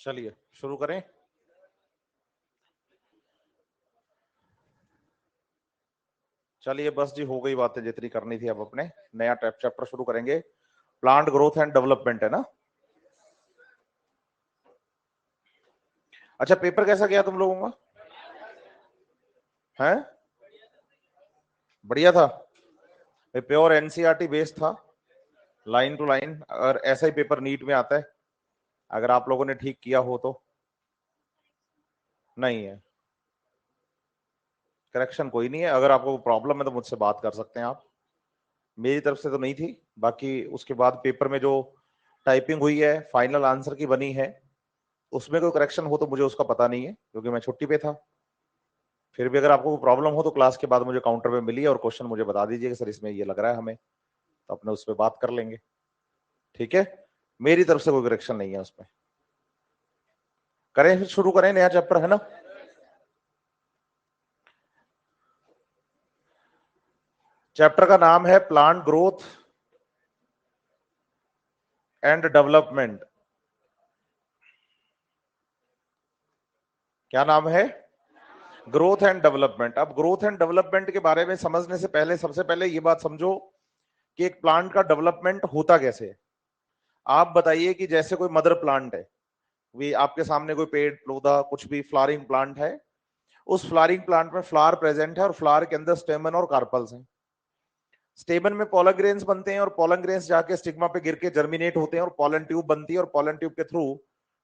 चलिए शुरू करें। चलिए बस जी, हो गई बातें जितनी करनी थी। अब अपने नया चैप्टर शुरू करेंगे। प्लांट ग्रोथ एंड डेवलपमेंट है ना। अच्छा, पेपर कैसा गया तुम लोगों का? है बढ़िया था। प्योर एनसीईआरटी बेस्ड था, लाइन टू लाइन। और ऐसा ही पेपर नीट में आता है अगर आप लोगों ने ठीक किया हो तो। नहीं है करेक्शन कोई नहीं है। अगर आपको प्रॉब्लम है तो मुझसे बात कर सकते हैं आप। मेरी तरफ से तो नहीं थी। बाकी उसके बाद पेपर में जो टाइपिंग हुई है फाइनल आंसर की बनी है, उसमें कोई करेक्शन हो तो मुझे उसका पता नहीं है क्योंकि मैं छुट्टी पे था। फिर भी अगर आपको प्रॉब्लम हो तो क्लास के बाद मुझे काउंटर पे मिलिए और क्वेश्चन मुझे बता दीजिए कि सर इसमें ये लग रहा है हमें, तो अपने उस पर बात कर लेंगे। ठीक है, मेरी तरफ से कोई करेक्शन नहीं है उसमें। करें फिर शुरू करें, नया चैप्टर है ना। चैप्टर का नाम है प्लांट ग्रोथ एंड डेवलपमेंट। क्या नाम है? Growth and development. अब ग्रोथ एंड डेवलपमेंट के बारे में समझने से पहले सबसे पहले ये बात समझो कि एक प्लांट का डेवलपमेंट होता कैसे है। आप बताइए कि जैसे कोई मदर प्लांट है, भी आपके सामने कोई पेड़ पौधा कुछ भी फ्लावरिंग प्लांट है, उस फ्लावरिंग प्लांट में फ्लावर प्रेजेंट है और फ्लावर के अंदर स्टेमन और कार्पल्स हैं। स्टेमन में पोलन ग्रेन्स बनते हैं और पोलन ग्रेन्स जाके स्टिग्मा पे गिर के जर्मिनेट होते हैं और पोलन ट्यूब बनती है और पोलन ट्यूब के थ्रू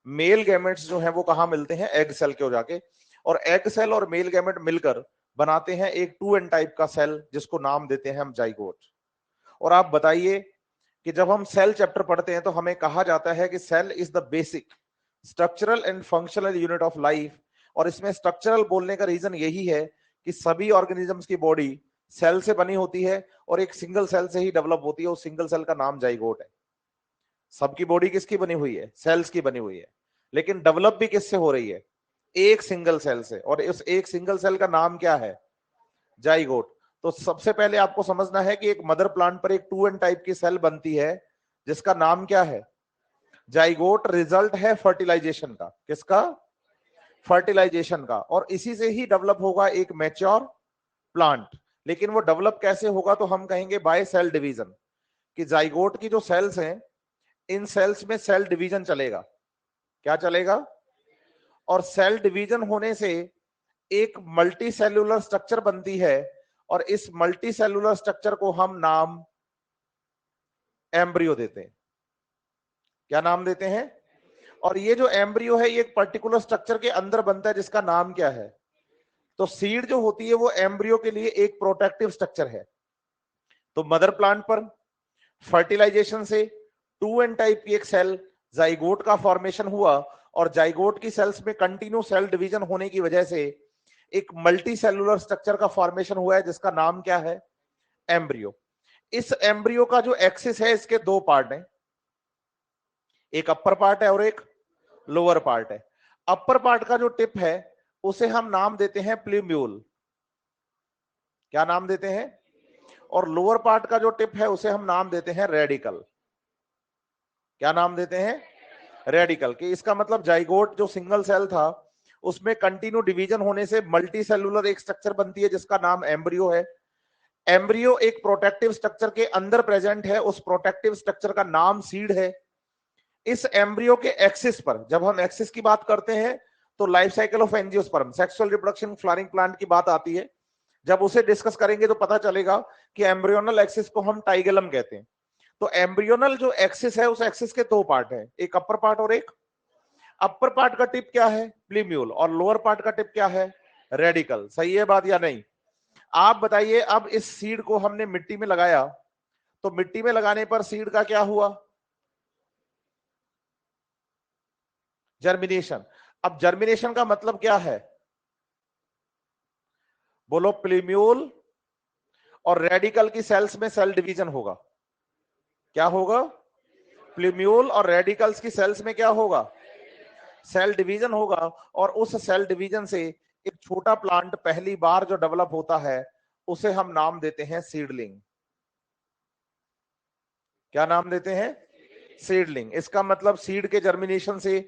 मेल गैमेट्स जो है वो कहां मिलते हैं? एग सेल के हो जाके। और एग सेल और मेल गैमेट मिलकर बनाते हैं एक 2n टाइप का सेल जिसको नाम देते हैं हम जाइगोट। और आप बताइए कि जब हम सेल चैप्टर पढ़ते हैं तो हमें कहा जाता है कि cell is the basic structural and functional unit of life. और इसमें स्ट्रक्चरल बोलने का रीजन यही है कि सभी ऑर्गेनिजम्स की बॉडी सेल से बनी होती है और एक सिंगल सेल से ही डेवलप होती है। उस सिंगल सेल का नाम जाइगोट है। सबकी बॉडी किसकी बनी हुई है? सेल्स की बनी हुई है। लेकिन डेवलप भी किससे हो रही है? एक सिंगल सेल से। और उस एक सिंगल सेल का नाम क्या है? जाइगोट। तो सबसे पहले आपको समझना है कि एक मदर प्लांट पर एक 2n टाइप की सेल बनती है जिसका नाम क्या है? जाइगोट। रिजल्ट है फर्टिलाइजेशन का। किसका? फर्टिलाइजेशन का। और इसी से ही डेवलप होगा एक मैच्योर प्लांट। लेकिन वो डेवलप कैसे होगा? तो हम कहेंगे बाय सेल डिवीजन। कि जाइगोट की जो सेल्स हैं, इन सेल्स में सेल डिवीजन चलेगा। क्या चलेगा? और सेल डिवीजन होने से एक मल्टी सेल्यूलर स्ट्रक्चर बनती है और इस मल्टी सेल्यूलर स्ट्रक्चर को हम नाम एम्ब्रियो देते हैं। क्या नाम देते हैं? और ये जो एम्ब्रियो है ये एक पर्टिकुलर स्ट्रक्चर के अंदर बनता है जिसका नाम क्या है? तो सीड जो होती है वो एम्ब्रियो के लिए एक प्रोटेक्टिव स्ट्रक्चर है। तो मदर प्लांट पर फर्टिलाइजेशन से 2n टाइप की एक सेल जाइगोट का फॉर्मेशन हुआ और जाइगोट की सेल्स में कंटिन्यू सेल डिवीजन होने की वजह से एक मल्टी सेलुलर स्ट्रक्चर का फॉर्मेशन हुआ है जिसका नाम क्या है? एम्ब्रियो। इस एम्ब्रियो का जो एक्सिस है इसके दो पार्ट हैं, एक अपर पार्ट है और एक लोअर पार्ट है। अपर पार्ट का जो टिप है उसे हम नाम देते हैं प्ल्यूम्यूल। क्या नाम देते हैं? और लोअर पार्ट का जो टिप है उसे हम नाम देते हैं रेडिकल। क्या नाम देते हैं? रेडिकल। कि इसका मतलब जाइगोट जो सिंगल सेल था उसमें कंटिन्यू डिवीजन होने से मल्टी सेलुलर एक स्ट्रक्चर बनती है जिसका नाम एम्ब्रियो है। एम्ब्रियो एक प्रोटेक्टिव स्ट्रक्चर के अंदर प्रेजेंट है, उस प्रोटेक्टिव स्ट्रक्चर का नाम सीड है। इस एम्ब्रियो के एक्सिस पर, जब हम एक्सिस की बात करते हैं तो life cycle of angiosperm, sexual reproduction, flowering plant की बात आती है। जब उसे डिस्कस करेंगे तो पता चलेगा कि एम्ब्रियोनल एक्सिस को हम टाइगेलम कहते हैं। तो एम्ब्रियोनल जो एक्सिस है उस एक्सिस के दो पार्ट है, एक अपर पार्ट और एक। अपर पार्ट का टिप क्या है? प्लीम्यूल। और लोअर पार्ट का टिप क्या है? रेडिकल। सही है बात या नहीं? आप बताइए, अब इस सीड को हमने मिट्टी में लगाया तो मिट्टी में लगाने पर सीड का क्या हुआ? जर्मिनेशन। अब जर्मिनेशन का मतलब क्या है? बोलो। प्लीम्यूल और रेडिकल की सेल्स में सेल डिवीजन होगा। क्या होगा? प्लीम्यूल और रेडिकल्स की सेल्स में क्या होगा? सेल डिवीजन होगा। और उस सेल डिवीजन से एक छोटा प्लांट पहली बार जो डेवलप होता है उसे हम नाम देते हैं सीडलिंग। क्या नाम देते हैं? सीडलिंग। इसका मतलब सीड के जर्मिनेशन से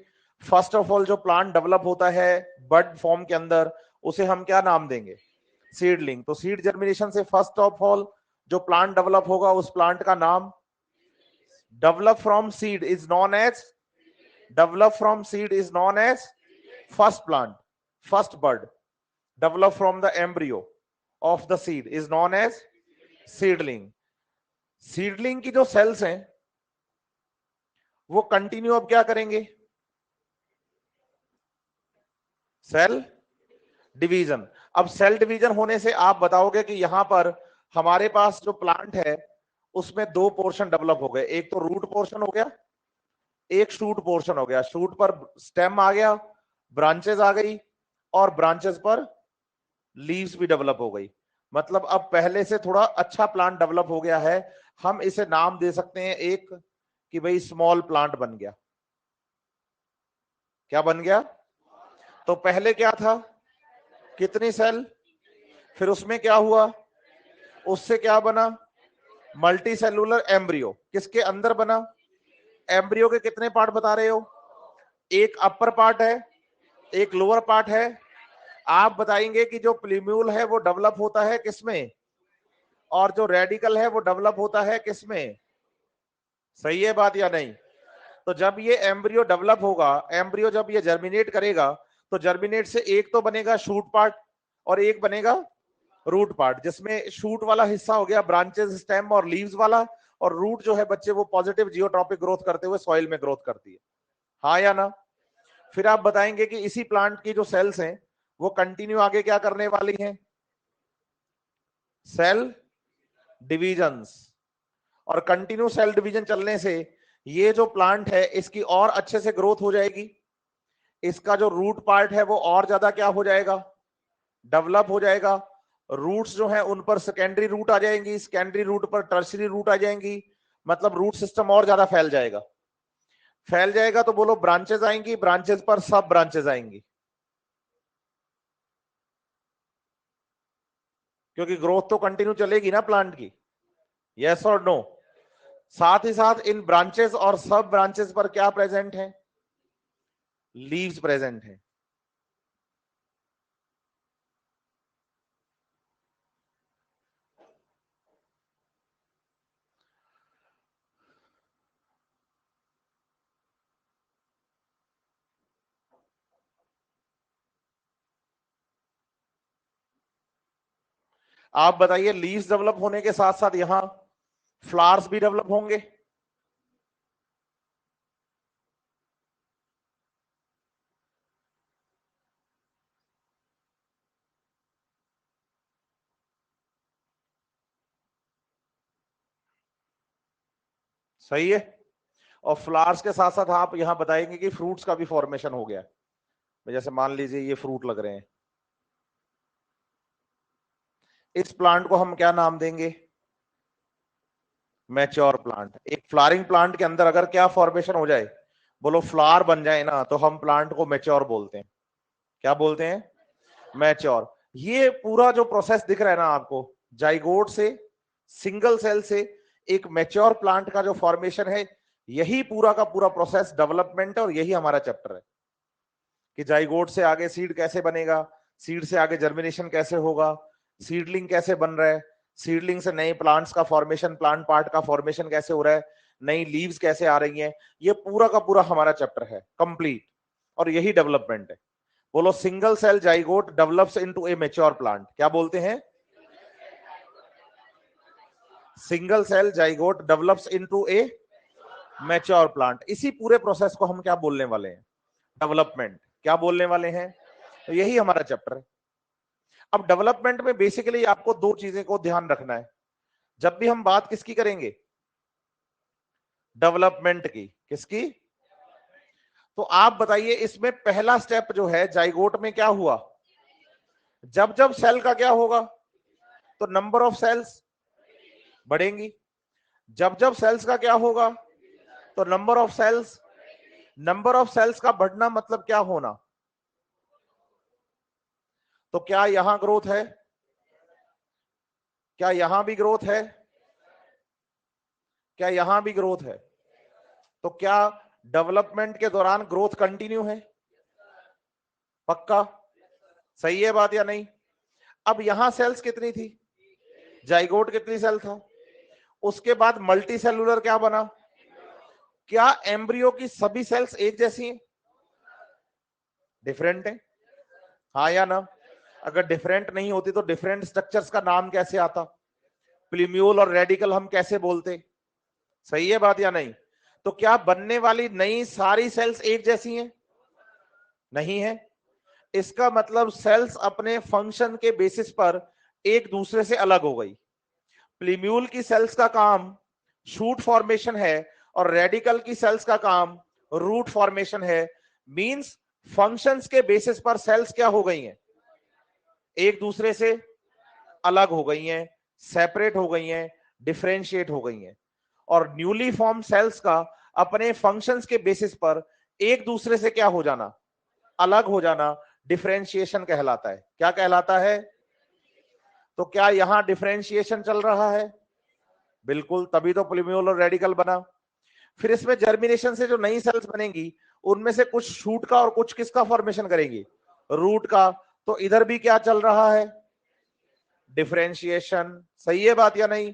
फर्स्ट ऑफ ऑल जो प्लांट डेवलप होता है बड फॉर्म के अंदर, उसे हम क्या नाम देंगे? सीडलिंग। तो सीड जर्मिनेशन से फर्स्ट ऑफ ऑल जो प्लांट डेवलप होगा उस प्लांट का नाम develop from seed is known as develop from seed is known as first plant, first bud. Develop from the embryo of the seed is known as seedling. Seedling की जो cells हैं वो continue अब क्या करेंगे? Cell division. अब cell division होने से आप बताओगे कि यहां पर हमारे पास जो प्लांट है उसमें दो पोर्शन डेवलप हो गए, एक तो रूट पोर्शन हो गया, एक शूट पोर्शन हो गया। शूट पर स्टेम आ गया, ब्रांचेस आ गई, और ब्रांचेस पर लीव्स भी डेवलप हो गई। मतलब अब पहले से थोड़ा अच्छा प्लांट डेवलप हो गया है। हम इसे नाम दे सकते हैं एक कि भाई स्मॉल प्लांट बन गया। क्या बन गया? तो पहले क्या था? कितनी सेल? फिर उसमें क्या हुआ? उससे क्या बना? Multi cellular embryo. किसके अंदर बना? एम्ब्रियो के कितने पार्ट बता रहे हो? एक अपर पार्ट है, एक लोअर पार्ट है। आप बताएंगे कि जो प्लीम्यूल है वो डेवलप होता है किसमें, और जो रेडिकल है वो डेवलप होता है किसमें? सही है बात या नहीं? तो जब ये एम्ब्रियो डेवलप होगा, एम्ब्रियो जब ये जर्मिनेट करेगा, तो जर्मिनेट से एक तो बनेगा शूट पार्ट और एक बनेगा रूट पार्ट, जिसमें शूट वाला हिस्सा हो गया ब्रांचेस, स्टेम और लीव्स वाला, और रूट जो है बच्चे वो पॉजिटिव जियोट्रॉपिक ग्रोथ करते हुए सॉइल में ग्रोथ करती है। हाँ या ना? फिर आप बताएंगे कि इसी प्लांट की जो सेल्स हैं वो कंटिन्यू आगे क्या करने वाली हैं? Cell divisions. और कंटिन्यू सेल डिवीजन चलने से ये जो प्लांट है इसकी और अच्छे से ग्रोथ हो जाएगी। इसका जो रूट पार्ट है वो और ज्यादा क्या हो जाएगा? डेवलप हो जाएगा। रूट्स जो है उन पर सेकेंडरी रूट आ जाएंगी, सेकेंडरी रूट पर टर्शरी रूट आ जाएंगी। मतलब रूट सिस्टम और ज्यादा फैल जाएगा। फैल जाएगा तो बोलो ब्रांचेस आएंगी, ब्रांचेस पर सब ब्रांचेस आएंगी, क्योंकि ग्रोथ तो कंटिन्यू चलेगी ना प्लांट की। यस और नो? साथ ही साथ इन ब्रांचेस और सब ब्रांचेस पर क्या प्रेजेंट है? लीव्स प्रेजेंट है। आप बताइए, लीव्स डेवलप होने के साथ साथ यहां फ्लावर्स भी डेवलप होंगे। सही है। और फ्लावर्स के साथ साथ आप यहां बताएंगे कि फ्रूट्स का भी फॉर्मेशन हो गया। जैसे मान लीजिए ये फ्रूट लग रहे हैं, इस प्लांट को हम क्या नाम देंगे? Mature plant. एक फ्लावरिंग प्लांट के अंदर अगर क्या फॉर्मेशन हो जाए, बोलो फ्लावर बन जाए ना, तो हम प्लांट को मैच्योर बोलते हैं। क्या बोलते हैं? मैच्योर। ये पूरा जो प्रोसेस दिख रहा है ना आपको, जाइगोट से, सिंगल सेल से एक मैच्योर प्लांट का जो फॉर्मेशन है, यही पूरा का पूरा प्रोसेस डेवलपमेंट है। और यही हमारा चैप्टर है कि जाइगोट से आगे सीड कैसे बनेगा, सीड से आगे जर्मिनेशन कैसे होगा, सीडलिंग कैसे बन रहा है, सीडलिंग से नए प्लांट्स का फॉर्मेशन, प्लांट पार्ट का फॉर्मेशन कैसे हो रहा है, नई लीव्स कैसे आ रही हैं। ये पूरा का पूरा हमारा चैप्टर है कंप्लीट, और यही डेवलपमेंट है। बोलो, single cell zygote develops into a mature plant. क्या बोलते हैं? Single cell zygote develops into a mature plant. इसी पूरे प्रोसेस को हम क्या बोलने वाले हैं? डेवलपमेंट। क्या बोलने वाले हैं? तो यही हमारा चैप्टर है। अब डेवलपमेंट में बेसिकली आपको दो चीजें को ध्यान रखना है। जब भी हम बात किसकी करेंगे? डेवलपमेंट की। किसकी? तो आप बताइए, इसमें पहला स्टेप जो है जाइगोट में क्या हुआ? जब जब सेल का क्या होगा, तो नंबर ऑफ सेल्स बढ़ेंगी। जब जब सेल्स का क्या होगा, तो number of cells, number of cells का बढ़ना मतलब क्या होना? तो क्या यहां ग्रोथ है? क्या यहां भी ग्रोथ है? क्या यहां भी ग्रोथ है? तो क्या डेवलपमेंट के दौरान ग्रोथ कंटिन्यू है, पक्का? सही है बात या नहीं? अब यहां सेल्स कितनी थी, जाइगोट कितनी सेल था, उसके बाद मल्टी सेलुलर क्या बना? क्या एम्ब्रियो की सभी सेल्स एक जैसी हैं? डिफरेंट है, हाँ या ना? अगर डिफरेंट नहीं होती तो डिफरेंट स्ट्रक्चर्स का नाम कैसे आता? प्लीम्यूल और रेडिकल हम कैसे बोलते? सही है बात या नहीं? तो क्या बनने वाली नई सारी सेल्स एक जैसी हैं? नहीं है। इसका मतलब सेल्स अपने फंक्शन के बेसिस पर एक दूसरे से अलग हो गई। प्लीम्यूल की सेल्स का काम शूट फॉर्मेशन है और रेडिकल की सेल्स का काम रूट फॉर्मेशन है। मींस फंक्शंस के बेसिस पर सेल्स क्या हो गई हैं? एक दूसरे से अलग हो गई हैं, सेपरेट हो गई हैं, डिफरेंशिएट हो गई हैं। और न्यूली फॉर्म सेल्स का अपने फंक्शंस के बेसिस पर एक दूसरे से क्या हो जाना? अलग हो जाना डिफरेंशिएशन कहलाता है। क्या कहलाता है? तो क्या यहां डिफरेंशिएशन चल रहा है? बिल्कुल, तभी तो प्लीम्यूल और रेडिकल बना। फिर इसमें जर्मिनेशन से जो नई सेल्स बनेंगी उनमें से कुछ शूट का और कुछ किसका फॉर्मेशन करेंगी? रूट का। तो इधर भी क्या चल रहा है? डिफरेंशिएशन। सही है बात या नहीं?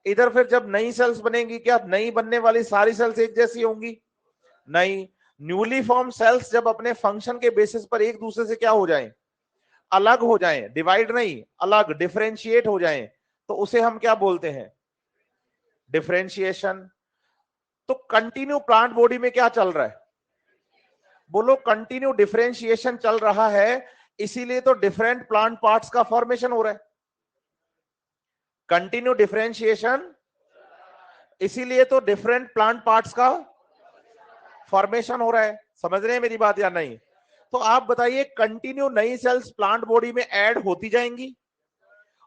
इधर फिर जब नई सेल्स बनेंगी, क्या नई बनने वाली सारी सेल्स एक जैसी होंगी? नहीं। न्यूली फॉर्म सेल्स जब अपने फंक्शन के बेसिस पर एक दूसरे से क्या हो जाएं? अलग हो जाएं, डिवाइड नहीं, अलग, डिफरेंशिएट हो जाएं, तो उसे हम क्या बोलते हैं? डिफरेंशिएशन। तो कंटिन्यू प्लांट बॉडी में क्या चल रहा है? बोलो, कंटिन्यू डिफरेंशिएशन चल रहा है, इसीलिए तो डिफरेंट प्लांट पार्ट्स का फॉर्मेशन हो रहा है। कंटिन्यू डिफरेंशिएशन, इसीलिए तो डिफरेंट प्लांट पार्ट्स का फॉर्मेशन हो रहा है। समझ रहे हैं मेरी बात या नहीं? तो आप बताइए, कंटिन्यू नई सेल्स प्लांट बॉडी में ऐड होती जाएंगी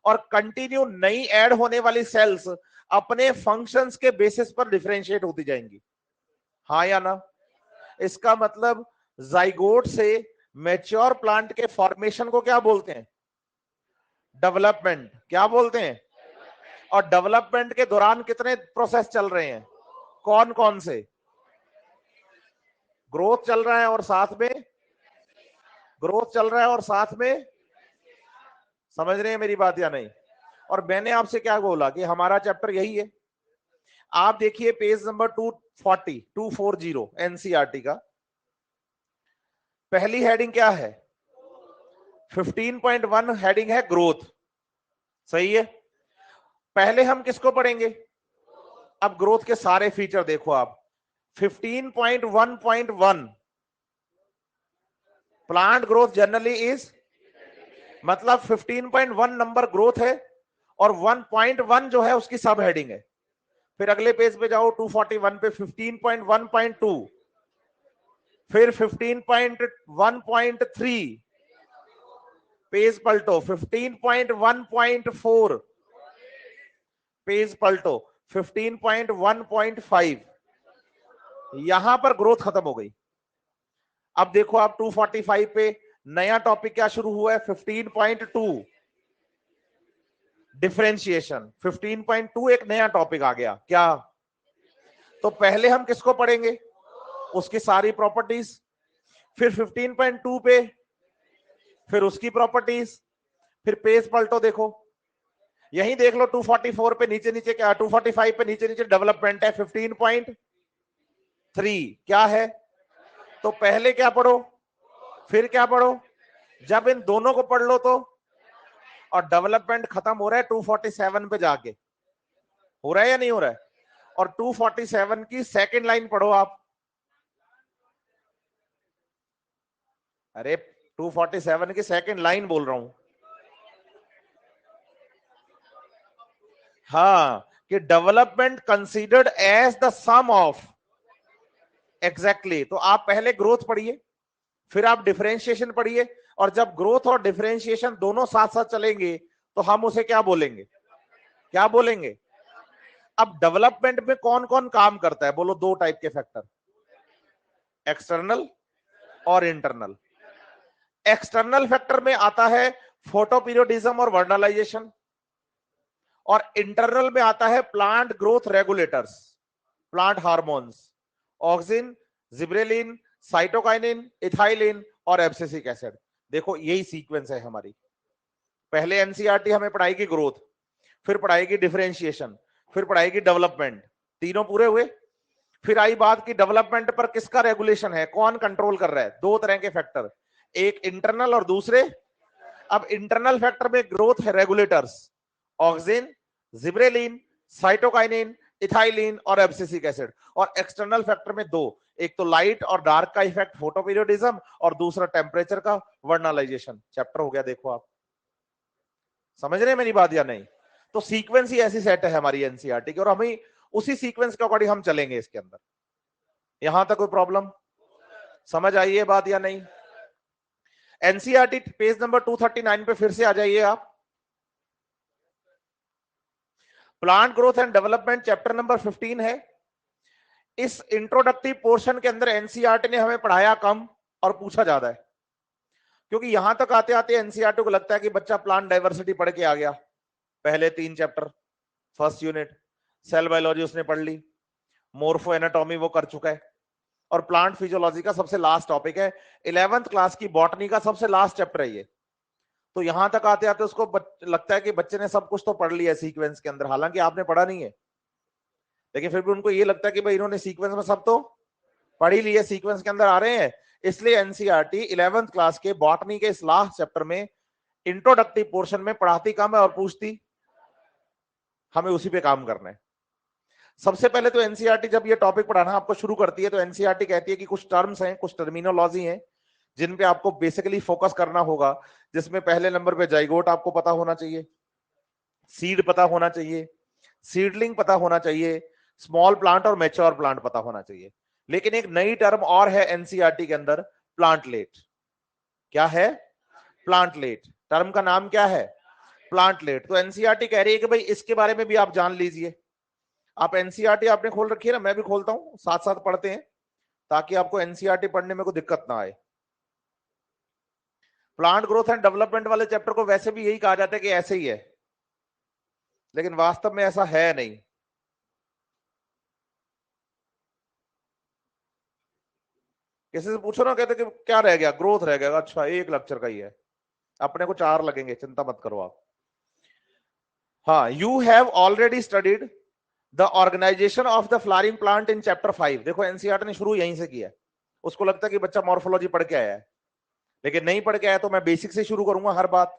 और कंटिन्यू नई ऐड होने वाली सेल्स अपने फंक्शंस के बेसिस पर डिफरेंशिएट होती जाएंगी, हाँ या ना? इसका मतलब जाइगोट से मैच्योर प्लांट के फॉर्मेशन को क्या बोलते हैं? डेवलपमेंट। क्या बोलते हैं? और डेवलपमेंट के दौरान कितने प्रोसेस चल रहे हैं? कौन कौन से? ग्रोथ चल रहा है और साथ में ग्रोथ चल रहा है और साथ में, समझ रहे हैं मेरी बात या नहीं? और मैंने आपसे क्या बोला कि हमारा चैप्टर यही है। आप देखिए पेज नंबर 240 एनसीईआरटी का, पहली हेडिंग क्या है? 15.1 हेडिंग है ग्रोथ। सही है। पहले हम किसको पढ़ेंगे? अब ग्रोथ के सारे फीचर देखो आप। 15.1.1 प्लांट ग्रोथ जनरली इज, मतलब 15.1 नंबर ग्रोथ है और 1.1 जो है उसकी सब हेडिंग है। फिर अगले पेज पे जाओ 241 पे 15.1.2, फिर 15.1.3, पेज पलटो 15.1.4, पेज पलटो 15.1.5, यहां पर ग्रोथ खत्म हो गई। अब देखो आप 245 पे नया टॉपिक क्या शुरू हुआ है? 15.2 डिफरेंशिएशन। 15.2 एक नया टॉपिक आ गया क्या? तो पहले हम किसको पढ़ेंगे? उसकी सारी प्रॉपर्टीज। फिर 15.2 पे फिर उसकी प्रॉपर्टीज। फिर पेज पलटो, देखो यही देख लो 244 पे नीचे नीचे क्या, 245 पे नीचे नीचे डेवलपमेंट है 15.3 क्या है? तो पहले क्या पढ़ो, फिर क्या पढ़ो? जब इन दोनों को पढ़ लो तो, और डेवलपमेंट खत्म हो रहा है 247 पे जाके, हो रहा है या नहीं हो रहा है? और 247 की सेकंड लाइन पढ़ो आप। अरे 247 की सेकंड लाइन बोल रहा हूं। हाँ, कि development considered as the sum of, exactly. तो आप पहले ग्रोथ पढ़िए, फिर आप डिफरेंशिएशन पढ़िए, और जब ग्रोथ और डिफरेंशिएशन दोनों साथ साथ चलेंगे तो हम उसे क्या बोलेंगे? क्या बोलेंगे? अब डेवलपमेंट में कौन कौन काम करता है? बोलो, दो टाइप के फैक्टर, एक्सटर्नल और इंटरनल। एक्सटर्नल फैक्टर में आता है फोटोपीरियोडिज्म और वर्नलाइजेशन, और इंटरनल में आता है plant growth regulators, plant hormones, auxin, gibberellin, cytokinin, ethylene और एब्सिसिक एसिड। देखो यही सीक्वेंस है हमारी। पहले एनसीईआरटी हमें पढ़ाएगी ग्रोथ, फिर पढ़ाएगी डिफरेंशिएशन, फिर पढ़ाएगी डेवलपमेंट। तीनों पूरे हुए। फिर आई बात कि डेवलपमेंट पर किसका रेगुलेशन है, कौन कंट्रोल कर रहा है। दो तरह के फैक्टर, एक इंटरनल और दूसरे। अब इंटरनल फैक्टर में ग्रोथ है regulators, auxin, gibberellin, cytokinin, ethylene और एब्सिसिक एसिड। और एक्सटर्नल फैक्टर में दो, एक तो लाइट और डार्क का इफेक्ट फोटोपीरियोडिज्म, और दूसरा टेम्परेचर का वर्नलाइजेशन। चैप्टर हो गया। देखो आप समझ रहे हैं मेरी बात या नहीं। तो सीक्वेंस ही ऐसी सेट है हमारी एनसीईआरटी की, और हमें उसी सीक्वेंस के अकॉर्डिंग हम चलेंगे इसके अंदर। यहां तक कोई प्रॉब्लम समझ आई है बात या नहीं। एनसीईआरटी पेज नंबर 239 पे फिर से आ जाइए आप। Plant growth and development chapter number 15 है। इस इंट्रोडक्टिव पोर्शन के अंदर एनसीईआरटी ने हमें पढ़ाया कम और पूछा ज्यादा है, क्योंकि यहां तक आते आते एनसीईआरटी को लगता है कि बच्चा प्लांट डाइवर्सिटी पढ़ के आ गया। पहले 3 chapter, first unit cell biology उसने पढ़ ली, मोर्फो एनाटॉमी वो कर चुका है, और प्लांट फिजियोलॉजी का सबसे लास्ट टॉपिक है। 11th क्लास की बॉटनी का सबसे लास्ट चैप्टर है ये। तो यहां तक आते आते उसको लगता है कि बच्चे ने सब कुछ तो पढ़ लिया है सीक्वेंस के अंदर, हालांकि आपने पढ़ा नहीं है, लेकिन फिर भी उनको ये लगता है कि भाई इन्होंने सीक्वेंस में सब तो पढ़ ही लिया, सीक्वेंस के अंदर आ रहे हैं। इसलिए एनसीईआरटी 11th क्लास के बॉटनी के इस लास्ट चैप्टर में इंट्रोडक्टिव पोर्शन में पढ़ाती कम है और पूछती, हमें उसी पे काम करना है। सबसे पहले तो एनसीईआरटी जब ये टॉपिक पढ़ाना आपको शुरू करती है तो एनसीईआरटी कहती है कि कुछ टर्म्स हैं, कुछ टर्मिनोलॉजी हैं जिन पे आपको बेसिकली फोकस करना होगा, जिसमें पहले नंबर पे जाइगोट आपको पता होना चाहिए, सीड पता होना चाहिए, सीडलिंग पता होना चाहिए, स्मॉल प्लांट और मैच्योर प्लांट पता होना चाहिए। लेकिन एक नई टर्म और है एनसीईआरटी के अंदर, प्लांटलेट। क्या है? प्लांटलेट। टर्म का नाम क्या है? प्लांटलेट। तो एनसीईआरटी कह रही है कि भाई इसके बारे में भी आप जान लीजिए। आप एनसीईआरटी आपने खोल रखी है ना, मैं भी खोलता हूं, साथ साथ पढ़ते हैं ताकि आपको एनसीईआरटी पढ़ने में कोई दिक्कत ना आए। प्लांट ग्रोथ एंड डेवलपमेंट वाले चैप्टर को वैसे भी यही कहा जाता है कि ऐसे ही है, लेकिन वास्तव में ऐसा है नहीं। किसी से पूछो ना, कहते कि क्या रह गया, ग्रोथ रह गया। अच्छा, एक लेक्चर का ही है, अपने को 4 लगेंगे, चिंता मत करो आप। हाँ, you have already studied the organisation of the flowering plant in chapter 5। देखो एनसीईआरटी ने शुरू यहीं से किया है। उसको लगता है कि बच्चा मॉर्फोलॉजी पढ़ के आया है, लेकिन नहीं पढ़ के आया, तो मैं बेसिक से शुरू करूंगा हर बात।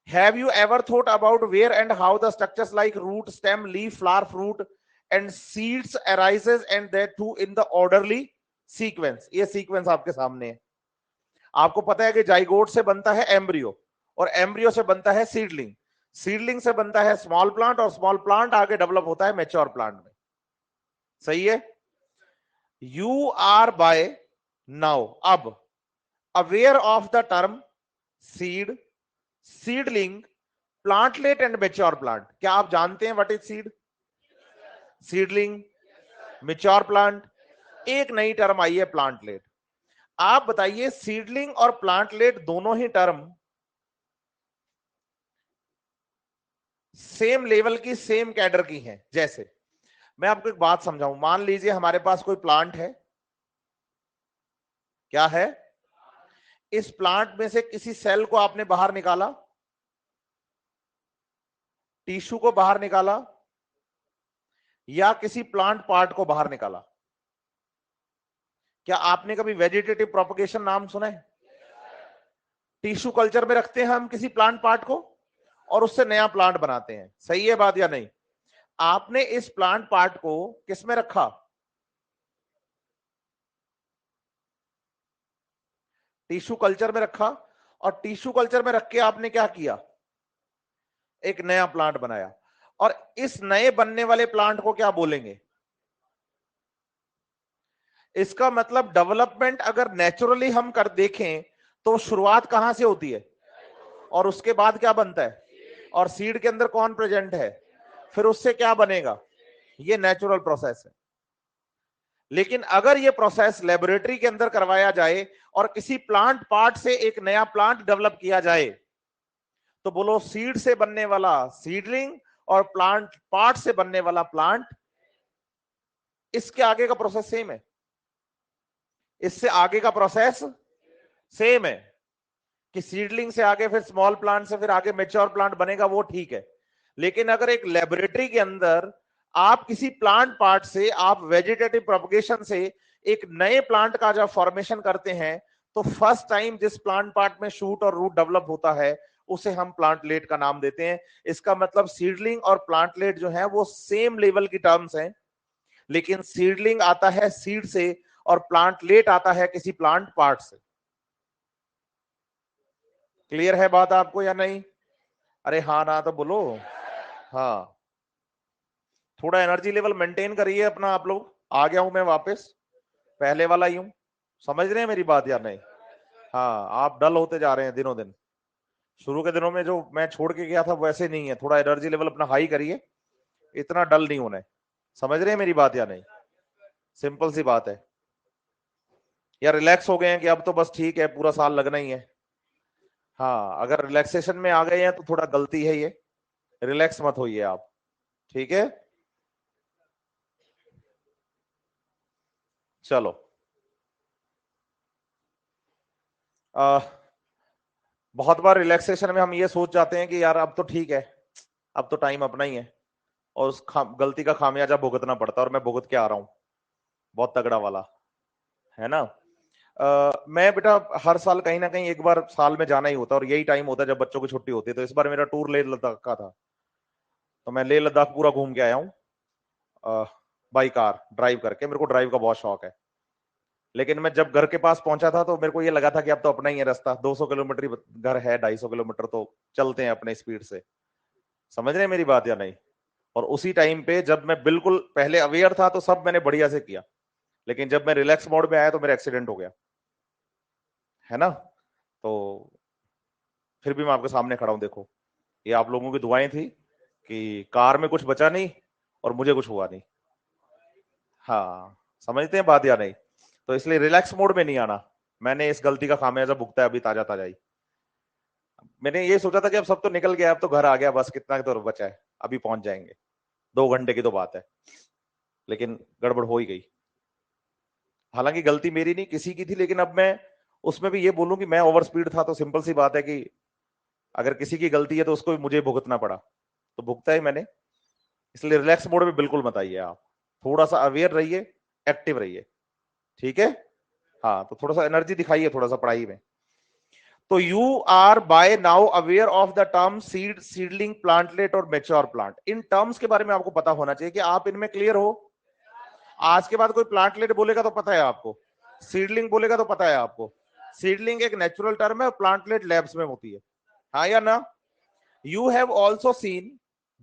Have you ever thought about where and how the structures like root, stem, leaf, flower, fruit and seeds arises and that too in the orderly sequence? ये sequence आपके सामने है। आपको पता है कि जाइगोट से बनता है एम्ब्रियो, और एम्ब्रियो से बनता है सीडलिंग, सीडलिंग से बनता है स्मॉल प्लांट, और स्मॉल प्लांट आगे डेवलप होता है मैच्योर प्लांट में। सही है? यू आर बाय नाउ अब aware of the term seed, seedling, plantlet and mature plant. क्या आप जानते हैं what is seed, seedling, mature plant? एक नई टर्म आई है प्लांटलेट। आप बताइए, सीडलिंग और प्लांटलेट दोनों ही टर्म सेम लेवल की, सेम कैडर की हैं। जैसे मैं आपको एक बात समझाऊं, मान लीजिए हमारे पास कोई प्लांट है। क्या है? इस प्लांट में से किसी सेल को आपने बाहर निकाला, टिश्यू को बाहर निकाला, या किसी प्लांट पार्ट को बाहर निकाला। क्या आपने कभी वेजिटेटिव प्रोपगेशन नाम सुना है? टिश्यू कल्चर में रखते हैं हम किसी प्लांट पार्ट को और उससे नया प्लांट बनाते हैं। सही है बात या नहीं? आपने इस प्लांट पार्ट को किस में रखा? टिश्यू कल्चर में रखा, और टिश्यू कल्चर में रख के आपने क्या किया? एक नया प्लांट बनाया। और इस नए बनने वाले प्लांट को क्या बोलेंगे? इसका मतलब डेवलपमेंट अगर नेचुरली हम कर देखें तो शुरुआत कहां से होती है, और उसके बाद क्या बनता है, और सीड के अंदर कौन प्रेजेंट है, फिर उससे क्या बनेगा। ये नेचुरल प्रोसेस है। लेकिन अगर ये प्रोसेस लेबोरेटरी के अंदर करवाया जाए और किसी प्लांट पार्ट से एक नया प्लांट डेवलप किया जाए, तो बोलो सीड से बनने वाला सीडलिंग और प्लांट पार्ट से बनने वाला प्लांट, इसके आगे का प्रोसेस सेम है। इससे आगे का प्रोसेस सेम है कि सीडलिंग से आगे फिर स्मॉल प्लांट से फिर आगे मैच्योर प्लांट बनेगा, वो ठीक है। लेकिन अगर एक लेबोरेटरी के अंदर आप किसी प्लांट पार्ट से आप वेजिटेटिव प्रोपगेशन से एक नए प्लांट का जब फॉर्मेशन करते हैं, तो फर्स्ट टाइम जिस प्लांट पार्ट में शूट और रूट डेवलप होता है उसे हम प्लांटलेट का नाम देते हैं। इसका मतलब सीडलिंग और प्लांटलेट जो है वो सेम लेवल की टर्म्स हैं, लेकिन सीडलिंग आता है सीड से और प्लांटलेट आता है किसी प्लांट पार्ट से। क्लियर है बात आपको या नहीं? अरे हाँ ना तो बोलो। हाँ, थोड़ा एनर्जी लेवल मेंटेन करिए अपना आप लोग। आ गया हूं मैं वापस, पहले वाला ही हूं। समझ रहे हैं मेरी बात या नहीं? हाँ, आप डल होते जा रहे हैं दिनों दिन। शुरू के दिनों में जो मैं छोड़ के गया था वैसे नहीं है, थोड़ा एनर्जी लेवल अपना हाई करिए, इतना डल नहीं होना है। समझ रहे हैं मेरी बात या नहीं? सिंपल सी बात है। या रिलैक्स हो गए हैं कि अब तो बस ठीक है, पूरा साल लगना ही है? हाँ, अगर रिलैक्सेशन में आ गए हैं तो थोड़ा गलती है ये, रिलैक्स मत होइए आप, ठीक है? चलो, बहुत बार रिलैक्सेशन में हम ये सोच जाते हैं कि यार अब तो ठीक है, अब तो टाइम अपना ही है, और उस गलती का खामियाजा भुगतना पड़ता है, और मैं भुगत के आ रहा हूं बहुत तगड़ा वाला, है ना? मैं बेटा हर साल कहीं ना कहीं एक बार साल में जाना ही होता है, और यही टाइम होता है जब बच्चों की छुट्टी होती है। तो इस बार मेरा टूर लेह लद्दाख का था, तो मैं लेह लद्दाख पूरा घूम के आया हूँ बाई कार ड्राइव करके। मेरे को ड्राइव का बहुत शौक है। लेकिन मैं जब घर के पास पहुंचा था तो मेरे को ये लगा था कि अब तो अपना ही है रास्ता, 200 किलोमीटर घर है, 250 किलोमीटर तो चलते हैं अपने स्पीड से। समझ रहे हैं मेरी बात या नहीं? और उसी टाइम पे जब मैं बिल्कुल पहले अवेयर था तो सब मैंने बढ़िया से किया, लेकिन जब मैं रिलैक्स मोड में आया तो मेरा एक्सीडेंट हो गया, है ना? तो फिर भी मैं आपके सामने खड़ा हूं, देखो, ये आप लोगों की दुआएं थी कि कार में कुछ बचा नहीं और मुझे कुछ हुआ नहीं। हाँ, समझते हैं बात या नहीं? तो इसलिए रिलैक्स मोड में नहीं आना। मैंने इस गलती का खामियाजा भुगता है अभी ताजा ताजा ही। मैंने ये सोचा था कि अब सब तो निकल गया, अब तो घर आ गया, बस कितना तो बचा है, अभी पहुंच जाएंगे, 2 घंटे की तो बात है। लेकिन गड़बड़ हो ही गई। हालांकि गलती मेरी नहीं, किसी की थी, लेकिन अब मैं उसमें भी ये बोलूं कि मैं ओवर स्पीड था, तो सिंपल सी बात है कि अगर किसी की गलती है तो उसको भी मुझे भुगतना पड़ा, तो भुगता है मैंने। इसलिए रिलैक्स मोड में बिल्कुल मत आइए आप, थोड़ा सा अवेयर रहिए, एक्टिव रहिए, ठीक है? हाँ, तो थोड़ा सा एनर्जी दिखाइए थोड़ा सा पढ़ाई में। तो you are by now aware of the term seed, seedling, plantlet और मैच्योर प्लांट। इन टर्म्स के बारे में आपको पता होना चाहिए कि आप इनमें क्लियर हो। आज के बाद कोई प्लांटलेट बोलेगा तो पता है आपको, सीडलिंग बोलेगा तो पता है आपको। सीडलिंग एक नेचुरल टर्म है और प्लांटलेट लैब्स में होती है, हाँ या ना? You have also seen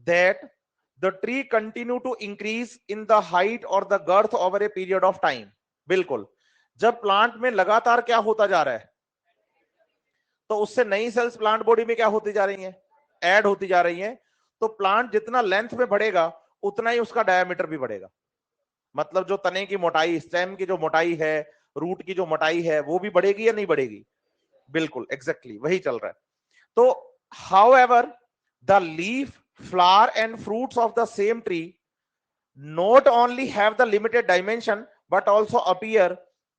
that the tree continue to increase in the height और the girth over a period of time. बिल्कुल, जब प्लांट में लगातार क्या होता जा रहा है, तो उससे नई सेल्स प्लांट बॉडी में क्या होती जा रही हैं, ऐड होती जा रही हैं। तो प्लांट जितना लेंथ में बढ़ेगा उतना ही उसका डायमीटर भी बढ़ेगा। मतलब जो तने की मोटाई, स्टेम की जो मोटाई है, रूट की जो मोटाई है, वो भी बढ़ेगी या नहीं बढ़ेगी? बिल्कुल एग्जैक्टली वही चल रहा है। तो however the leaf, flower and fruits of the same tree not only have the limited dimension but also appear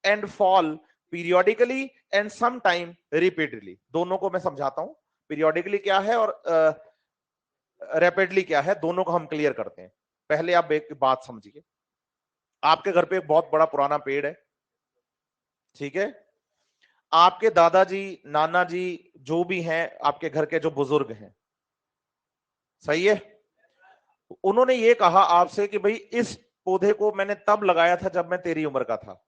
and fall periodically and sometime repeatedly। दोनों को मैं समझाता हूं, periodically क्या है और रैपिडली क्या है, दोनों को हम क्लियर करते हैं। पहले आप एक बात समझिए, आपके घर पे एक बहुत बड़ा पुराना पेड़ है, ठीक है? आपके दादाजी, नाना जी, जो भी हैं आपके घर के जो बुजुर्ग हैं, सही है, उन्होंने ये कहा आपसे कि भाई इस पौधे को मैंने तब लगाया था जब मैं तेरी उम्र का था।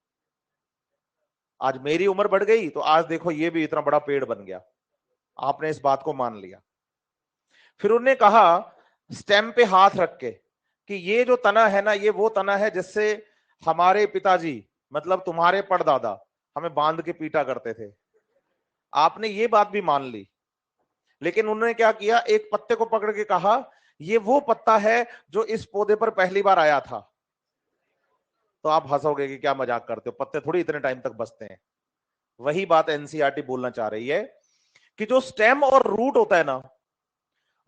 आज मेरी उम्र बढ़ गई तो आज देखो ये भी इतना बड़ा पेड़ बन गया, आपने इस बात को मान लिया। फिर उन्होंने कहा स्टेम पे हाथ रख के कि ये जो तना है ना, ये वो तना है जिससे हमारे पिताजी, मतलब तुम्हारे परदादा, हमें बांध के पीटा करते थे। आपने ये बात भी मान ली, लेकिन उन्होंने क्या किया, एक पत्ते को पकड़ के कहा ये वो पत्ता है जो इस पौधे पर पहली बार आया था। तो आप हंसोगे कि क्या मजाक करते हो, पत्ते थोड़ी इतने टाइम तक बचते हैं। वही बात एनसीईआरटी बोलना चाह रही है कि जो स्टेम और रूट होता है ना,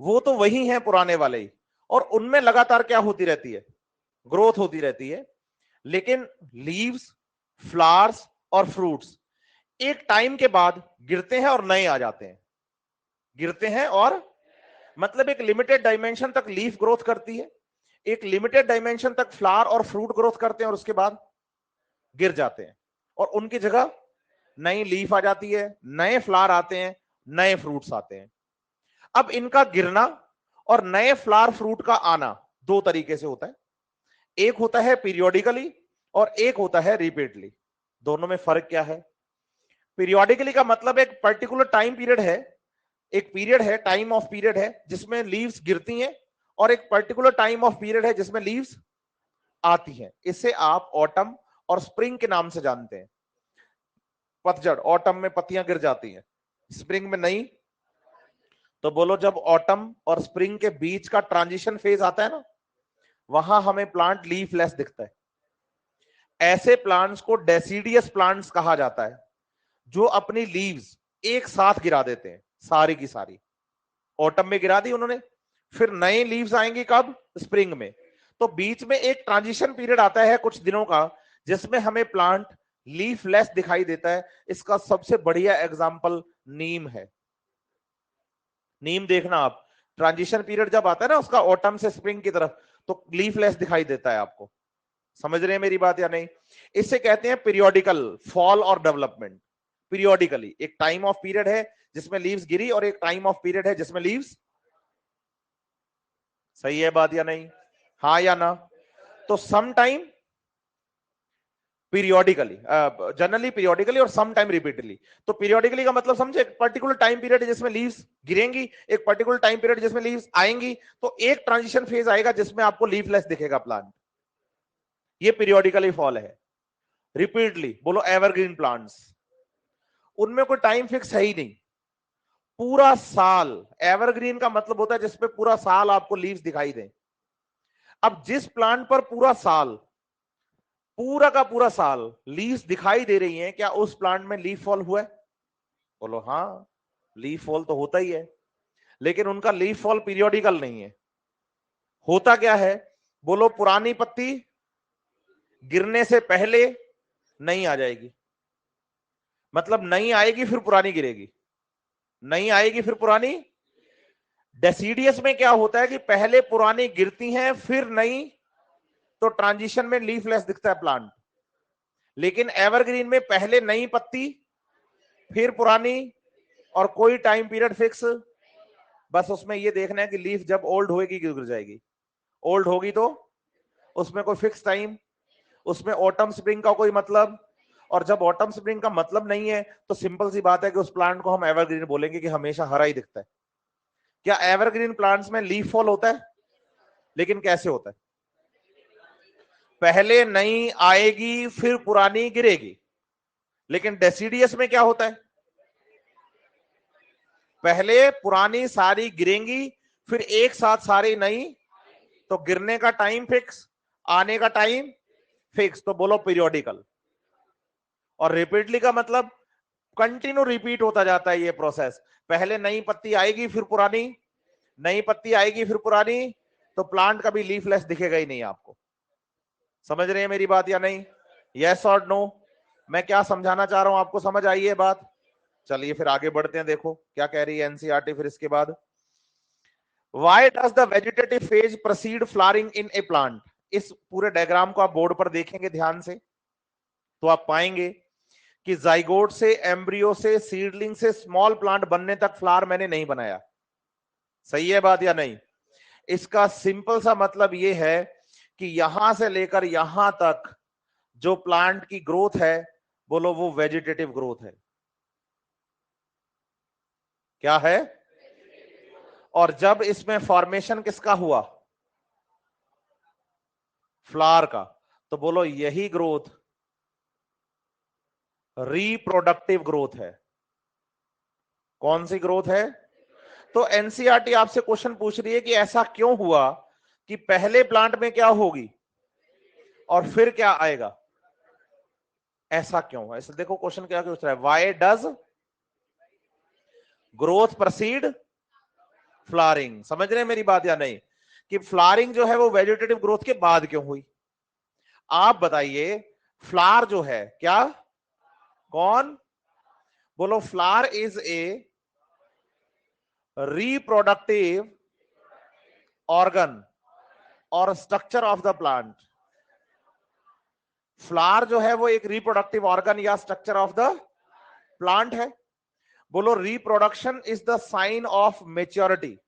वो तो वही है पुराने वाले ही, और उनमें लगातार क्या होती रहती है, ग्रोथ होती रहती है। लेकिन लीव्स, फ्लावर्स और फ्रूट्स एक टाइम के बाद गिरते हैं और नए आ जाते हैं, गिरते हैं और मतलब एक लिमिटेड डायमेंशन तक लीफ ग्रोथ करती है, एक लिमिटेड डायमेंशन तक फ्लावर और फ्रूट ग्रोथ करते हैं और उसके बाद गिर जाते हैं और उनकी जगह नई लीफ आ जाती है, नए फ्लावर आते हैं, नए फ्रूट्स आते हैं। अब इनका गिरना और नए फ्लावर फ्रूट का आना दो तरीके से होता है, एक होता है पीरियोडिकली और एक होता है रिपीटली। दोनों में फर्क क्या है? पीरियोडिकली का मतलब एक पर्टिकुलर टाइम पीरियड है, एक पीरियड है, टाइम ऑफ पीरियड है जिसमें लीव्स गिरती हैं और एक पर्टिकुलर टाइम ऑफ पीरियड है जिसमें लीव्स आती हैं। इसे आप ऑटम और स्प्रिंग के नाम से जानते हैं। पतझड़, ऑटम में पत्तियां गिर जाती हैं, स्प्रिंग में नहीं। तो बोलो जब ऑटम और स्प्रिंग के बीच का ट्रांजिशन फेज आता है ना, वहां हमें प्लांट लीफलेस दिखता है। ऐसे प्लांट्स को डेसिडियस प्लांट्स कहा जाता है, जो अपनी लीव्स एक साथ गिरा देते हैं, सारी की सारी। ऑटम में गिरा दी उन्होंने, फिर नए लीव्स आएंगे कब? स्प्रिंग में। तो बीच में एक ट्रांजिशन पीरियड आता है कुछ दिनों का, जिसमें हमें प्लांट लीफलेस दिखाई देता है। इसका सबसे बढ़िया एग्जांपल नीम है। नीम देखना आप, ट्रांजिशन पीरियड जब आता है ना उसका, ऑटम से स्प्रिंग की तरफ, तो लीफलेस दिखाई देता है आपको। समझ रहे हैं मेरी बात या नहीं? इससे कहते हैं पीरियोडिकल फॉल और डेवलपमेंट। पीरियोडिकली एक टाइम ऑफ पीरियड है जिसमें लीव्स गिरी और एक टाइम ऑफ पीरियड है जिसमें लीव्स। सही है बात या नहीं? हाँ या ना? तो some time periodically, generally periodically और सम टाइम रिपीटली। तो पीरियोडिकली का मतलब समझे, एक पर्टिकुलर टाइम पीरियड जिसमें लीव्स गिरेंगी, एक पर्टिकुलर टाइम पीरियड जिसमें लीव्स आएंगी, तो एक ट्रांजिशन फेज आएगा जिसमें आपको लीफलेस दिखेगा प्लांट। ये पीरियोडिकली फॉल है। रिपीटली बोलो एवरग्रीन प्लांट्स, उनमें कोई टाइम फिक्स है ही नहीं, पूरा साल। एवरग्रीन का मतलब होता है जिसपे पूरा साल आपको लीव्स दिखाई दें। अब जिस प्लांट पर पूरा साल, पूरा का पूरा साल लीव्स दिखाई दे रही हैं, क्या उस प्लांट में लीफ फॉल हुआ है? बोलो हाँ, लीफ फॉल तो होता ही है, लेकिन उनका लीफ फॉल पीरियोडिकल नहीं है। होता क्या है? बोलो पुरानी पत्ती गिरने से पहले नई आ जाएगी, मतलब नई आएगी फिर पुरानी गिरेगी, नई आएगी फिर पुरानी। डेसिडियस में क्या होता है कि पहले पुरानी गिरती हैं फिर नई, तो ट्रांजिशन में लीफलेस दिखता है प्लांट। लेकिन एवरग्रीन में पहले नई पत्ती फिर पुरानी और कोई टाइम पीरियड फिक्स। बस उसमें ये देखना है कि लीफ जब ओल्ड होगी गिर जाएगी, ओल्ड होगी तो उसमें कोई फिक्स टाइम, उसमें ऑटम स्प्रिंग का कोई मतलब। और जब ऑटम स्प्रिंग का मतलब नहीं है तो सिंपल सी बात है कि उस प्लांट को हम एवरग्रीन बोलेंगे कि हमेशा हरा ही दिखता है। क्या एवरग्रीन प्लांट्स में लीफ फॉल होता है? लेकिन कैसे होता है? पहले नई आएगी फिर पुरानी गिरेगी। लेकिन डेसिडियस में क्या होता है? पहले पुरानी सारी गिरेंगी फिर एक साथ सारी नई, तो गिरने का टाइम फिक्स, आने का टाइम फिक्स। तो बोलो पीरियोडिकल। और रिपीटली का मतलब कंटिन्यू रिपीट होता जाता है ये प्रोसेस। पहले नई पत्ती आएगी फिर पुरानी, नई पत्ती आएगी फिर पुरानी, तो प्लांट कभी लीफलेस दिखेगा ही नहीं आपको। समझ रहे हैं मेरी बात या नहीं? यस और नो? मैं क्या समझाना चाह रहा हूं आपको समझ आई है बात? चलिए फिर आगे बढ़ते हैं, देखो क्या कह रही है एनसीईआरटी फिर इसके बाद। Why does the vegetative phase precede flowering in a plant? इस पूरे डायग्राम को आप बोर्ड पर देखेंगे ध्यान से तो आप पाएंगे कि जाइगोट से, एम्ब्रियो से, सीडलिंग से स्मॉल प्लांट बनने तक फ्लावर मैंने नहीं बनाया। सही है बात या नहीं? इसका सिंपल सा मतलब यह है कि यहां से लेकर यहां तक जो प्लांट की ग्रोथ है, बोलो वो वेजिटेटिव ग्रोथ है। क्या है? और जब इसमें फॉर्मेशन किसका हुआ? फ्लावर का। तो बोलो यही ग्रोथ रिप्रोडक्टिव ग्रोथ है। कौन सी ग्रोथ है? तो एनसीईआरटी आपसे क्वेश्चन पूछ रही है कि ऐसा क्यों हुआ कि पहले प्लांट में क्या होगी और फिर क्या आएगा? ऐसा क्यों है? इसलिए देखो क्वेश्चन क्या पूछ रहा है, why does growth proceed flowering. समझ रहे हैं मेरी बात या नहीं? कि फ्लावरिंग जो है वो वेजिटेटिव ग्रोथ के बाद क्यों हुई? आप बताइए, फ्लावर जो है क्या कौन? बोलो flower is a reproductive organ और structure of the plant. Flower जो है वो एक रिप्रोडक्टिव ऑर्गन या स्ट्रक्चर ऑफ द प्लांट है। बोलो reproduction is the sign of maturity.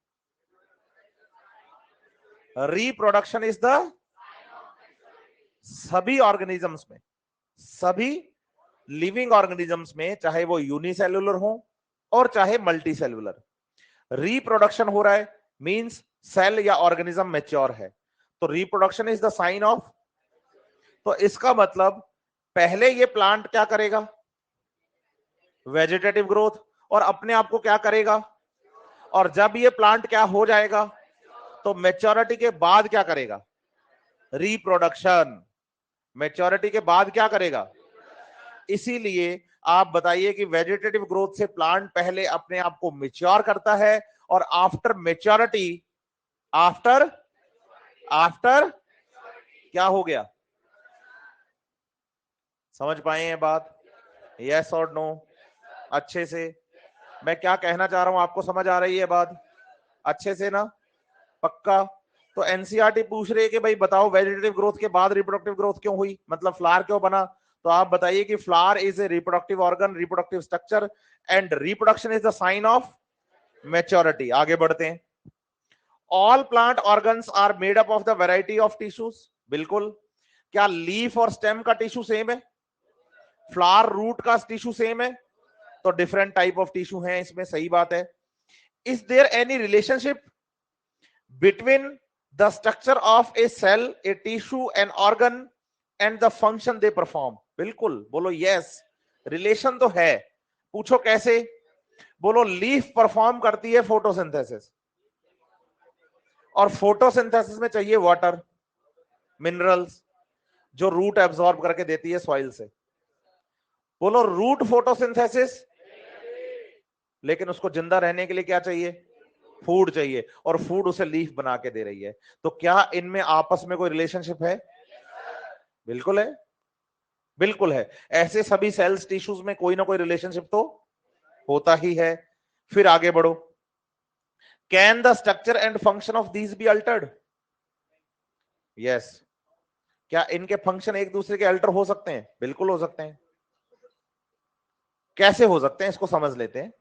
Reproduction is the, सभी ऑर्गेनिजम्स में, सभी लिविंग ऑर्गेनिजम्स में, चाहे वो यूनिसेल्युलर हो और चाहे मल्टी सेल्युलर, रिप्रोडक्शन हो रहा है, मींस सेल या ऑर्गेनिज्म मैच्योर है। तो reproduction is the sign of, तो इसका मतलब पहले ये प्लांट क्या करेगा? वेजिटेटिव ग्रोथ, और अपने आप को क्या करेगा? और जब ये प्लांट क्या हो जाएगा तो मैच्योरिटी के बाद क्या करेगा? रिप्रोडक्शन। मैच्योरिटी के बाद क्या करेगा? इसीलिए आप बताइए कि वेजिटेटिव ग्रोथ से प्लांट पहले अपने आप को मैच्योर करता है और आफ्टर मैच्योरिटी, आफ्टर क्या हो गया? समझ पाए हैं बात? यस और नो? अच्छे से। मैं क्या कहना चाह रहा हूं आपको समझ आ रही है बात अच्छे से ना? पक्का? तो एनसीईआरटी पूछ रही है कि भाई बताओ वेजिटेटिव ग्रोथ के बाद रिप्रोडक्टिव ग्रोथ क्यों हुई, मतलब फ्लावर क्यों बना? तो आप बताइए कि flower is a reproductive organ, reproductive structure, and reproduction is the sign of maturity. आगे बढ़ते हैं। All plant organs are made up of the variety of tissues. बिल्कुल। क्या लीफ और स्टेम का टिश्यू सेम है? फ्लावर रूट का tissue same है? तो डिफरेंट टाइप ऑफ टिश्यू हैं इसमें, सही बात है। Is there any relationship between the structure of a cell, a tissue, an organ and the function they perform? बिल्कुल, बोलो यस, रिलेशन तो है। पूछो कैसे? बोलो लीफ परफॉर्म करती है फोटोसिंथेसिस, और फोटोसिंथेसिस में चाहिए वाटर, मिनरल्स, जो रूट एब्जॉर्ब करके देती है सॉइल से। बोलो रूट फोटोसिंथेसिस, लेकिन उसको जिंदा रहने के लिए क्या चाहिए? फूड चाहिए, और फूड उसे लीफ बना के दे रही है। तो क्या इनमें आपस में कोई रिलेशनशिप है? बिल्कुल है, बिल्कुल है। ऐसे सभी सेल्स टिश्यूज में कोई ना कोई रिलेशनशिप तो होता ही है। फिर आगे बढ़ो। Can the structure and function of these be altered? Yes. क्या इनके फंक्शन एक दूसरे के अल्टर हो सकते हैं? बिल्कुल हो सकते हैं। कैसे हो सकते हैं इसको समझ लेते हैं।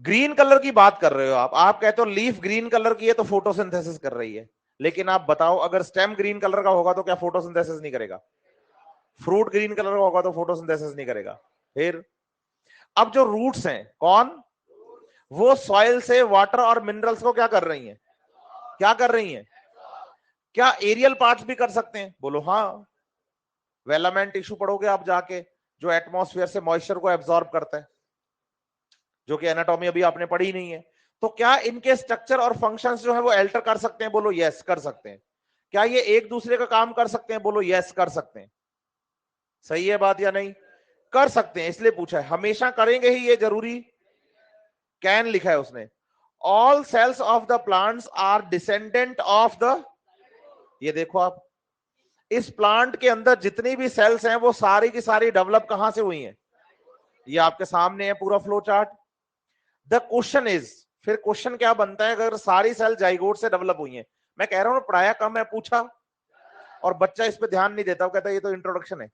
ग्रीन कलर की बात कर रहे हो आप कहते हो लीफ ग्रीन कलर की है तो फोटोसिंथेसिस कर रही है, लेकिन आप बताओ अगर स्टेम ग्रीन कलर का होगा तो क्या फोटोसिंथेसिस नहीं करेगा? फ्रूट ग्रीन कलर का होगा तो फोटोसिंथेसिस नहीं करेगा। फिर अब जो रूट्स हैं, कौन? वो सॉइल से वाटर और मिनरल्स को क्या कर रही हैं? क्या कर रही हैं? क्या एरियल पार्ट्स भी कर सकते हैं? बोलो हाँ। वेलामेंट टिश्यू पढ़ोगे आप जाके, जो एटमॉस्फेयर से मॉइस्चर को एब्जॉर्ब करता है, जो कि एनाटॉमी अभी आपने पढ़ी नहीं है। तो क्या इनके स्ट्रक्चर और फंक्शंस जो है वो अल्टर कर सकते हैं? बोलो यस, कर सकते हैं। क्या ये एक दूसरे का काम कर सकते हैं? बोलो यस, कर सकते हैं। सही है बात या नहीं? कर सकते हैं, इसलिए पूछा है। हमेशा करेंगे ही ये जरूरी? कैन लिखा है उसने। All cells of the plants are descendant of the, ये देखो आप, इस प्लांट के अंदर जितनी भी सेल्स हैं वो सारी की सारी डेवलप कहां से हुई हैं? ये आपके सामने है पूरा flow chart. The question is, फिर क्वेश्चन क्या बनता है अगर सारी सेल जाइगोट से डेवलप हुई हैं? मैं कह रहा हूं पढ़ाया कम है, पूछा और बच्चा इस पे ध्यान नहीं देता, वो कहता है ये तो इंट्रोडक्शन है,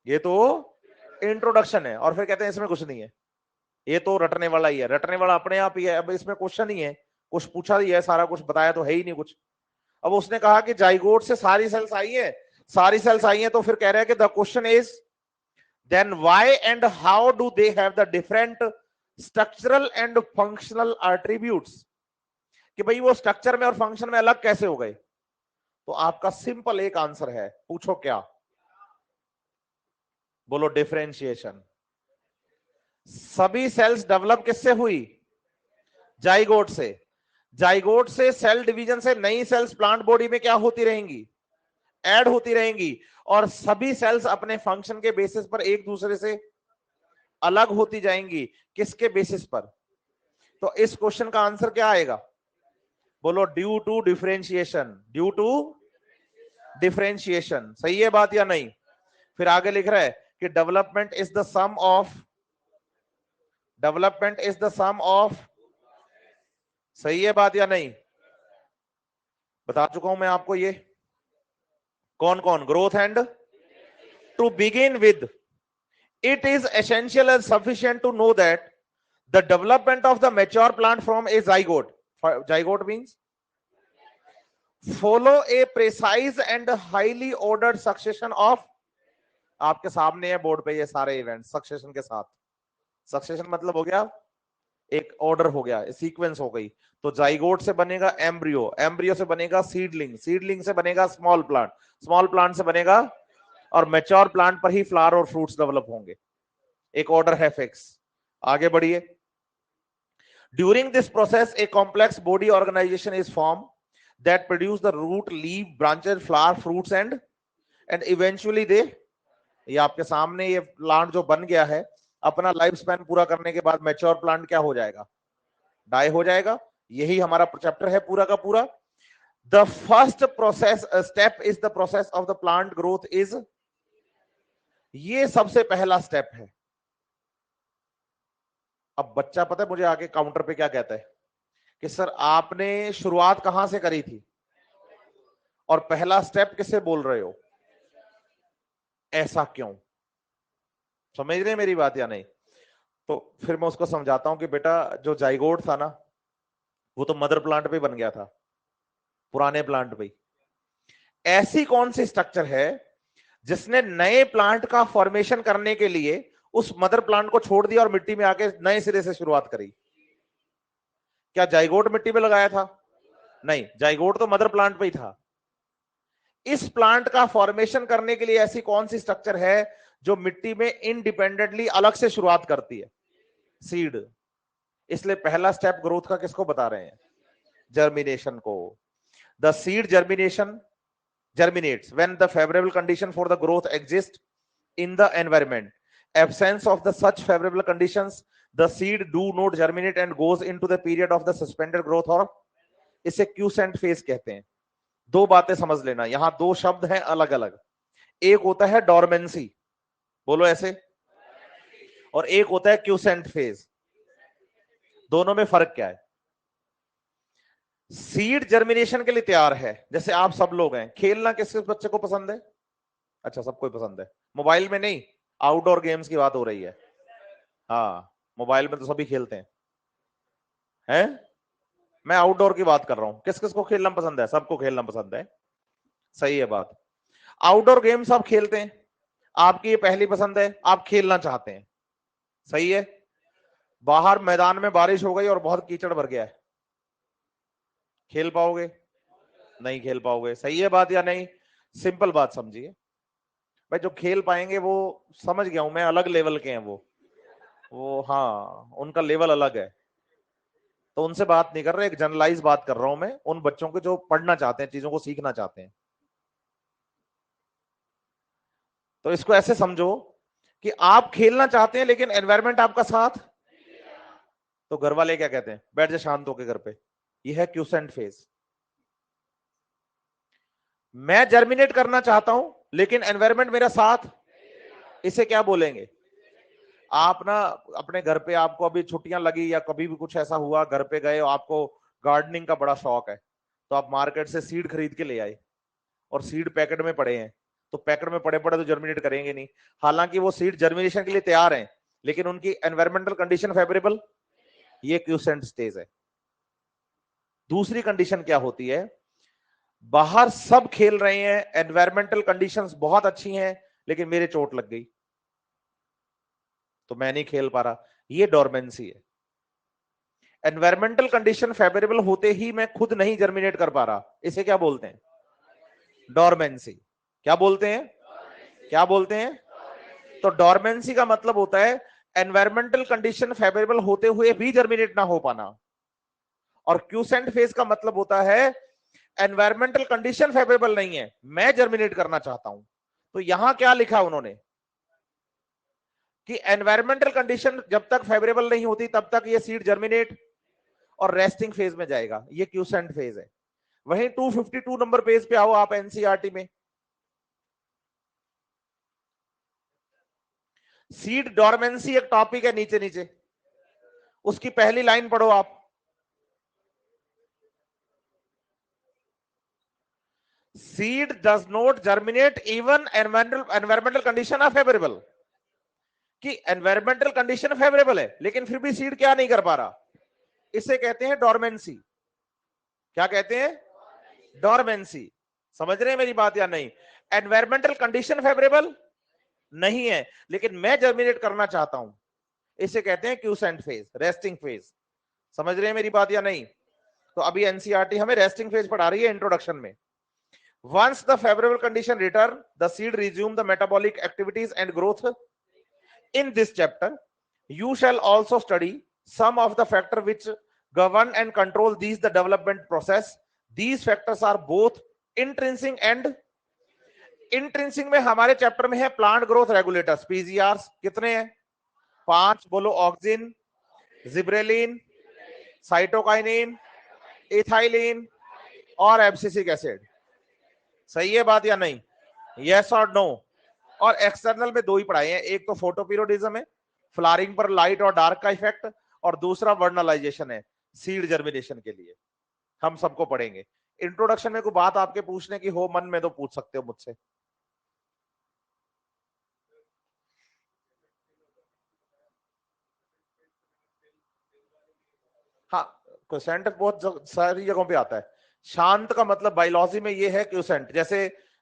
ये तो इंट्रोडक्शन है, और फिर कहते हैं इसमें कुछ नहीं है, ये तो रटने वाला ही है। रटने वाला अपने आप ही है, अब इसमें क्वेश्चन ही है, कुछ पूछा ही है, सारा कुछ बताया तो है ही नहीं कुछ। अब उसने कहा कि जाइगोट से सारी सेल्स आई है, सारी सेल्स आई हैं, तो फिर कह रहे हैं कि the question is then why and how do they have the different structural and functional attributes? कि भाई वो स्ट्रक्चर में और फंक्शन में अलग कैसे हो गए? तो आपका सिंपल एक आंसर है, पूछो क्या? बोलो डिफरेंशिएशन। सभी सेल्स डेवलप किससे हुई? जाइगोट से। जाइगोट से सेल डिवीजन से नई सेल्स प्लांट बॉडी में क्या होती रहेंगी? ऐड होती रहेंगी, और सभी सेल्स अपने फंक्शन के बेसिस पर एक दूसरे से अलग होती जाएंगी। किसके बेसिस पर? तो इस क्वेश्चन का आंसर क्या आएगा? बोलो due to differentiation. Due to differentiation. सही है बात या नहीं? फिर आगे लिख रहा है कि development is the sum of, सही है बात या नहीं? बता चुका हूं मैं आपको ये कौन कौन, growth and to begin with it is essential and sufficient to know that the development of the mature plant from a zygote means follow a precise and highly ordered succession of, आपके सामने है board पे ये सारे event succession के साथ। Succession मतलब हो गया एक ऑर्डर हो गया, सीक्वेंस हो गई। तो जाइगोट से बनेगा एम्ब्रियो, एम्ब्रियो से बनेगा सीडलिंग, सीडलिंग से बनेगा स्मॉल प्लांट, स्मॉल प्लांट से बनेगा, और मैच्योर प्लांट पर ही फ्लावर और फ्रूट्स डेवलप होंगे। एक ऑर्डर है फिक्स। आगे बढ़िए। During this process a complex body organization is form that produce the root, leave, branches, flower, fruits and eventually they, ये आपके सामने ये प्लांट जो बन गया है, अपना लाइफ स्पैन पूरा करने के बाद मैच्योर प्लांट क्या हो जाएगा, डाई हो जाएगा। यही हमारा चैप्टर है पूरा का पूरा। The first process step is the process of the plant growth is, ये सबसे पहला स्टेप है। अब बच्चा पता है मुझे आके काउंटर पे क्या कहता है कि सर आपने शुरुआत कहां से करी थी और पहला स्टेप किससे बोल रहे हो, ऐसा क्यों? समझ रहे मेरी बात या नहीं? तो फिर मैं उसको समझाता हूं कि बेटा जो जाइगोट था ना, वो तो मदर प्लांट पे बन गया था, पुराने प्लांट पे। ऐसी कौन सी स्ट्रक्चर है जिसने नए प्लांट का फॉर्मेशन करने के लिए उस मदर प्लांट को छोड़ दिया और मिट्टी में आके नए सिरे से शुरुआत करी? क्या जाइगोट मिट्टी में लगाया था? नहीं, जाइगोट तो मदर प्लांट पे ही था। इस प्लांट का फॉर्मेशन करने के लिए ऐसी कौन सी स्ट्रक्चर है जो मिट्टी में इंडिपेंडेंटली अलग से शुरुआत करती है? सीड। इसलिए पहला स्टेप ग्रोथ का किसको बता रहे हैं? जर्मिनेशन को। The seed germinates when the favorable condition for the growth exists in the environment. Absence of the such favorable conditions, the seed do not germinate and goes into the period of the suspended growth, और इसे quotient phase कहते हैं। दो बातें समझ लेना, यहां दो शब्द हैं अलग अलग। एक होता है डोरमेंसी, बोलो ऐसे, और एक होता है क्यूसेंट फेज। दोनों में फर्क क्या है? सीड जर्मिनेशन के लिए तैयार है, जैसे आप सब लोग हैं। खेलना किस बच्चे को पसंद है? अच्छा, सबको ही पसंद है। मोबाइल में नहीं, आउटडोर गेम्स की बात हो रही है। हाँ, मोबाइल में तो सभी खेलते हैं। मैं आउटडोर की बात कर रहा हूं। किस किस को खेलना पसंद है? सबको खेलना पसंद है, सही है बात। आउटडोर गेम्स आप खेलते हैं, आपकी ये पहली पसंद है, आप खेलना चाहते हैं, सही है। बाहर मैदान में बारिश हो गई और बहुत कीचड़ भर गया है, खेल पाओगे? नहीं खेल पाओगे, सही है बात या नहीं? सिंपल बात समझिए भाई, जो खेल पाएंगे वो, समझ गया हूं मैं, अलग लेवल के हैं वो हाँ, उनका लेवल अलग है, तो उनसे बात नहीं कर रहे, एक जनरलाइज बात कर रहा हूं मैं उन बच्चों के जो पढ़ना चाहते हैं, चीजों को सीखना चाहते हैं। तो इसको ऐसे समझो कि आप खेलना चाहते हैं लेकिन एनवायरमेंट आपका साथ, तो घर वाले क्या कहते हैं? बैठ जा शांत होकर घर पे। यह है क्यूसेंट फेज। मैं जर्मिनेट करना चाहता हूं लेकिन एनवायरमेंट मेरा साथ, इसे क्या बोलेंगे? आप ना अपने घर पे, आपको अभी छुट्टियां लगी या कभी भी कुछ ऐसा हुआ, घर पे गए, आपको गार्डनिंग का बड़ा शौक है, तो आप मार्केट से सीड खरीद के ले आए और सीड पैकेट में पड़े हैं, तो पैकेट में पड़े पड़े तो जर्मिनेट करेंगे नहीं। हालांकि वो सीड जर्मिनेशन के लिए तैयार हैं, लेकिन उनकी एनवायरमेंटल कंडीशन फेवरेबल, ये क्यूसेंट स्टेज है। दूसरी कंडीशन क्या होती है? बाहर सब खेल रहे हैं, एनवायरमेंटल कंडीशंस बहुत अच्छी हैं, लेकिन मेरे चोट लग गई तो मैं नहीं खेल पा रहा, ये डोरमेंसी है। एनवायरमेंटल कंडीशन फेवरेबल होते ही मैं खुद नहीं जर्मिनेट कर पा रहा, इसे क्या बोलते हैं? डोरमेंसी। क्या बोलते हैं? क्या बोलते हैं? तो डोरमेंसी का मतलब होता है एनवायरमेंटल कंडीशन फेवरेबल होते हुए भी जर्मिनेट ना हो पाना, और क्यूसेंट फेज का मतलब होता है एनवायरमेंटल कंडीशन फेवरेबल नहीं है, मैं जर्मिनेट करना चाहता हूं। तो यहां क्या लिखा उन्होंने कि एनवायरमेंटल कंडीशन जब तक फेवरेबल नहीं होती तब तक ये सीड जर्मिनेट और रेस्टिंग फेज में जाएगा, ये क्यूसेंट फेज है। वहीं 252 नंबर पेज पे आओ आप एनसीईआरटी में, सीड डॉर्मेंसी एक टॉपिक है नीचे नीचे, उसकी पहली लाइन पढ़ो आप। Seed does not germinate even environmental condition are favorable, कि एनवायरमेंटल कंडीशन फेवरेबल है लेकिन फिर भी सीड क्या नहीं कर पा रहा, इसे कहते हैं डॉर्मेंसी। क्या कहते हैं? डॉर्मेंसी। समझ रहे हैं मेरी बात या नहीं? एनवायरमेंटल कंडीशन फेवरेबल नहीं है लेकिन मैं जर्मिनेट करना चाहता हूं, इसे कहते हैं क्यूसेंट फेज, रेस्टिंग फेज। समझ रहे हैं मेरी बात या नहीं? तो अभी एनसीईआरटी हमें रेस्टिंग फेज पढ़ा रही है इंट्रोडक्शन में। Once the favorable condition return, the seed resume the metabolic activities and growth. In this chapter, you shall also study some of the factors which govern and control these the development process. These factors are both intrinsic and intrinsic में हमारे chapter में है plant growth regulators, पीजीआरस। कितने हैं? 5। बोलो। Auxin, gibberellin, cytokinin, ethylene और abscisic acid. सही है बात या नहीं? यस और नो? और एक्सटर्नल में 2 ही पढ़ाए हैं, एक तो फोटोपीरियोडिज्म है, फ्लावरिंग पर लाइट और डार्क का इफेक्ट, और दूसरा वर्नलाइजेशन है सीड जर्मिनेशन के लिए। हम सबको पढ़ेंगे। इंट्रोडक्शन में कोई बात आपके पूछने की हो मन में तो पूछ सकते हो मुझसे। हाँ, क्वेसेंट बहुत सारी जगहों पे आता है। शांत का मतलब बायोलॉजी में ये है क्यूसेंट, जैसे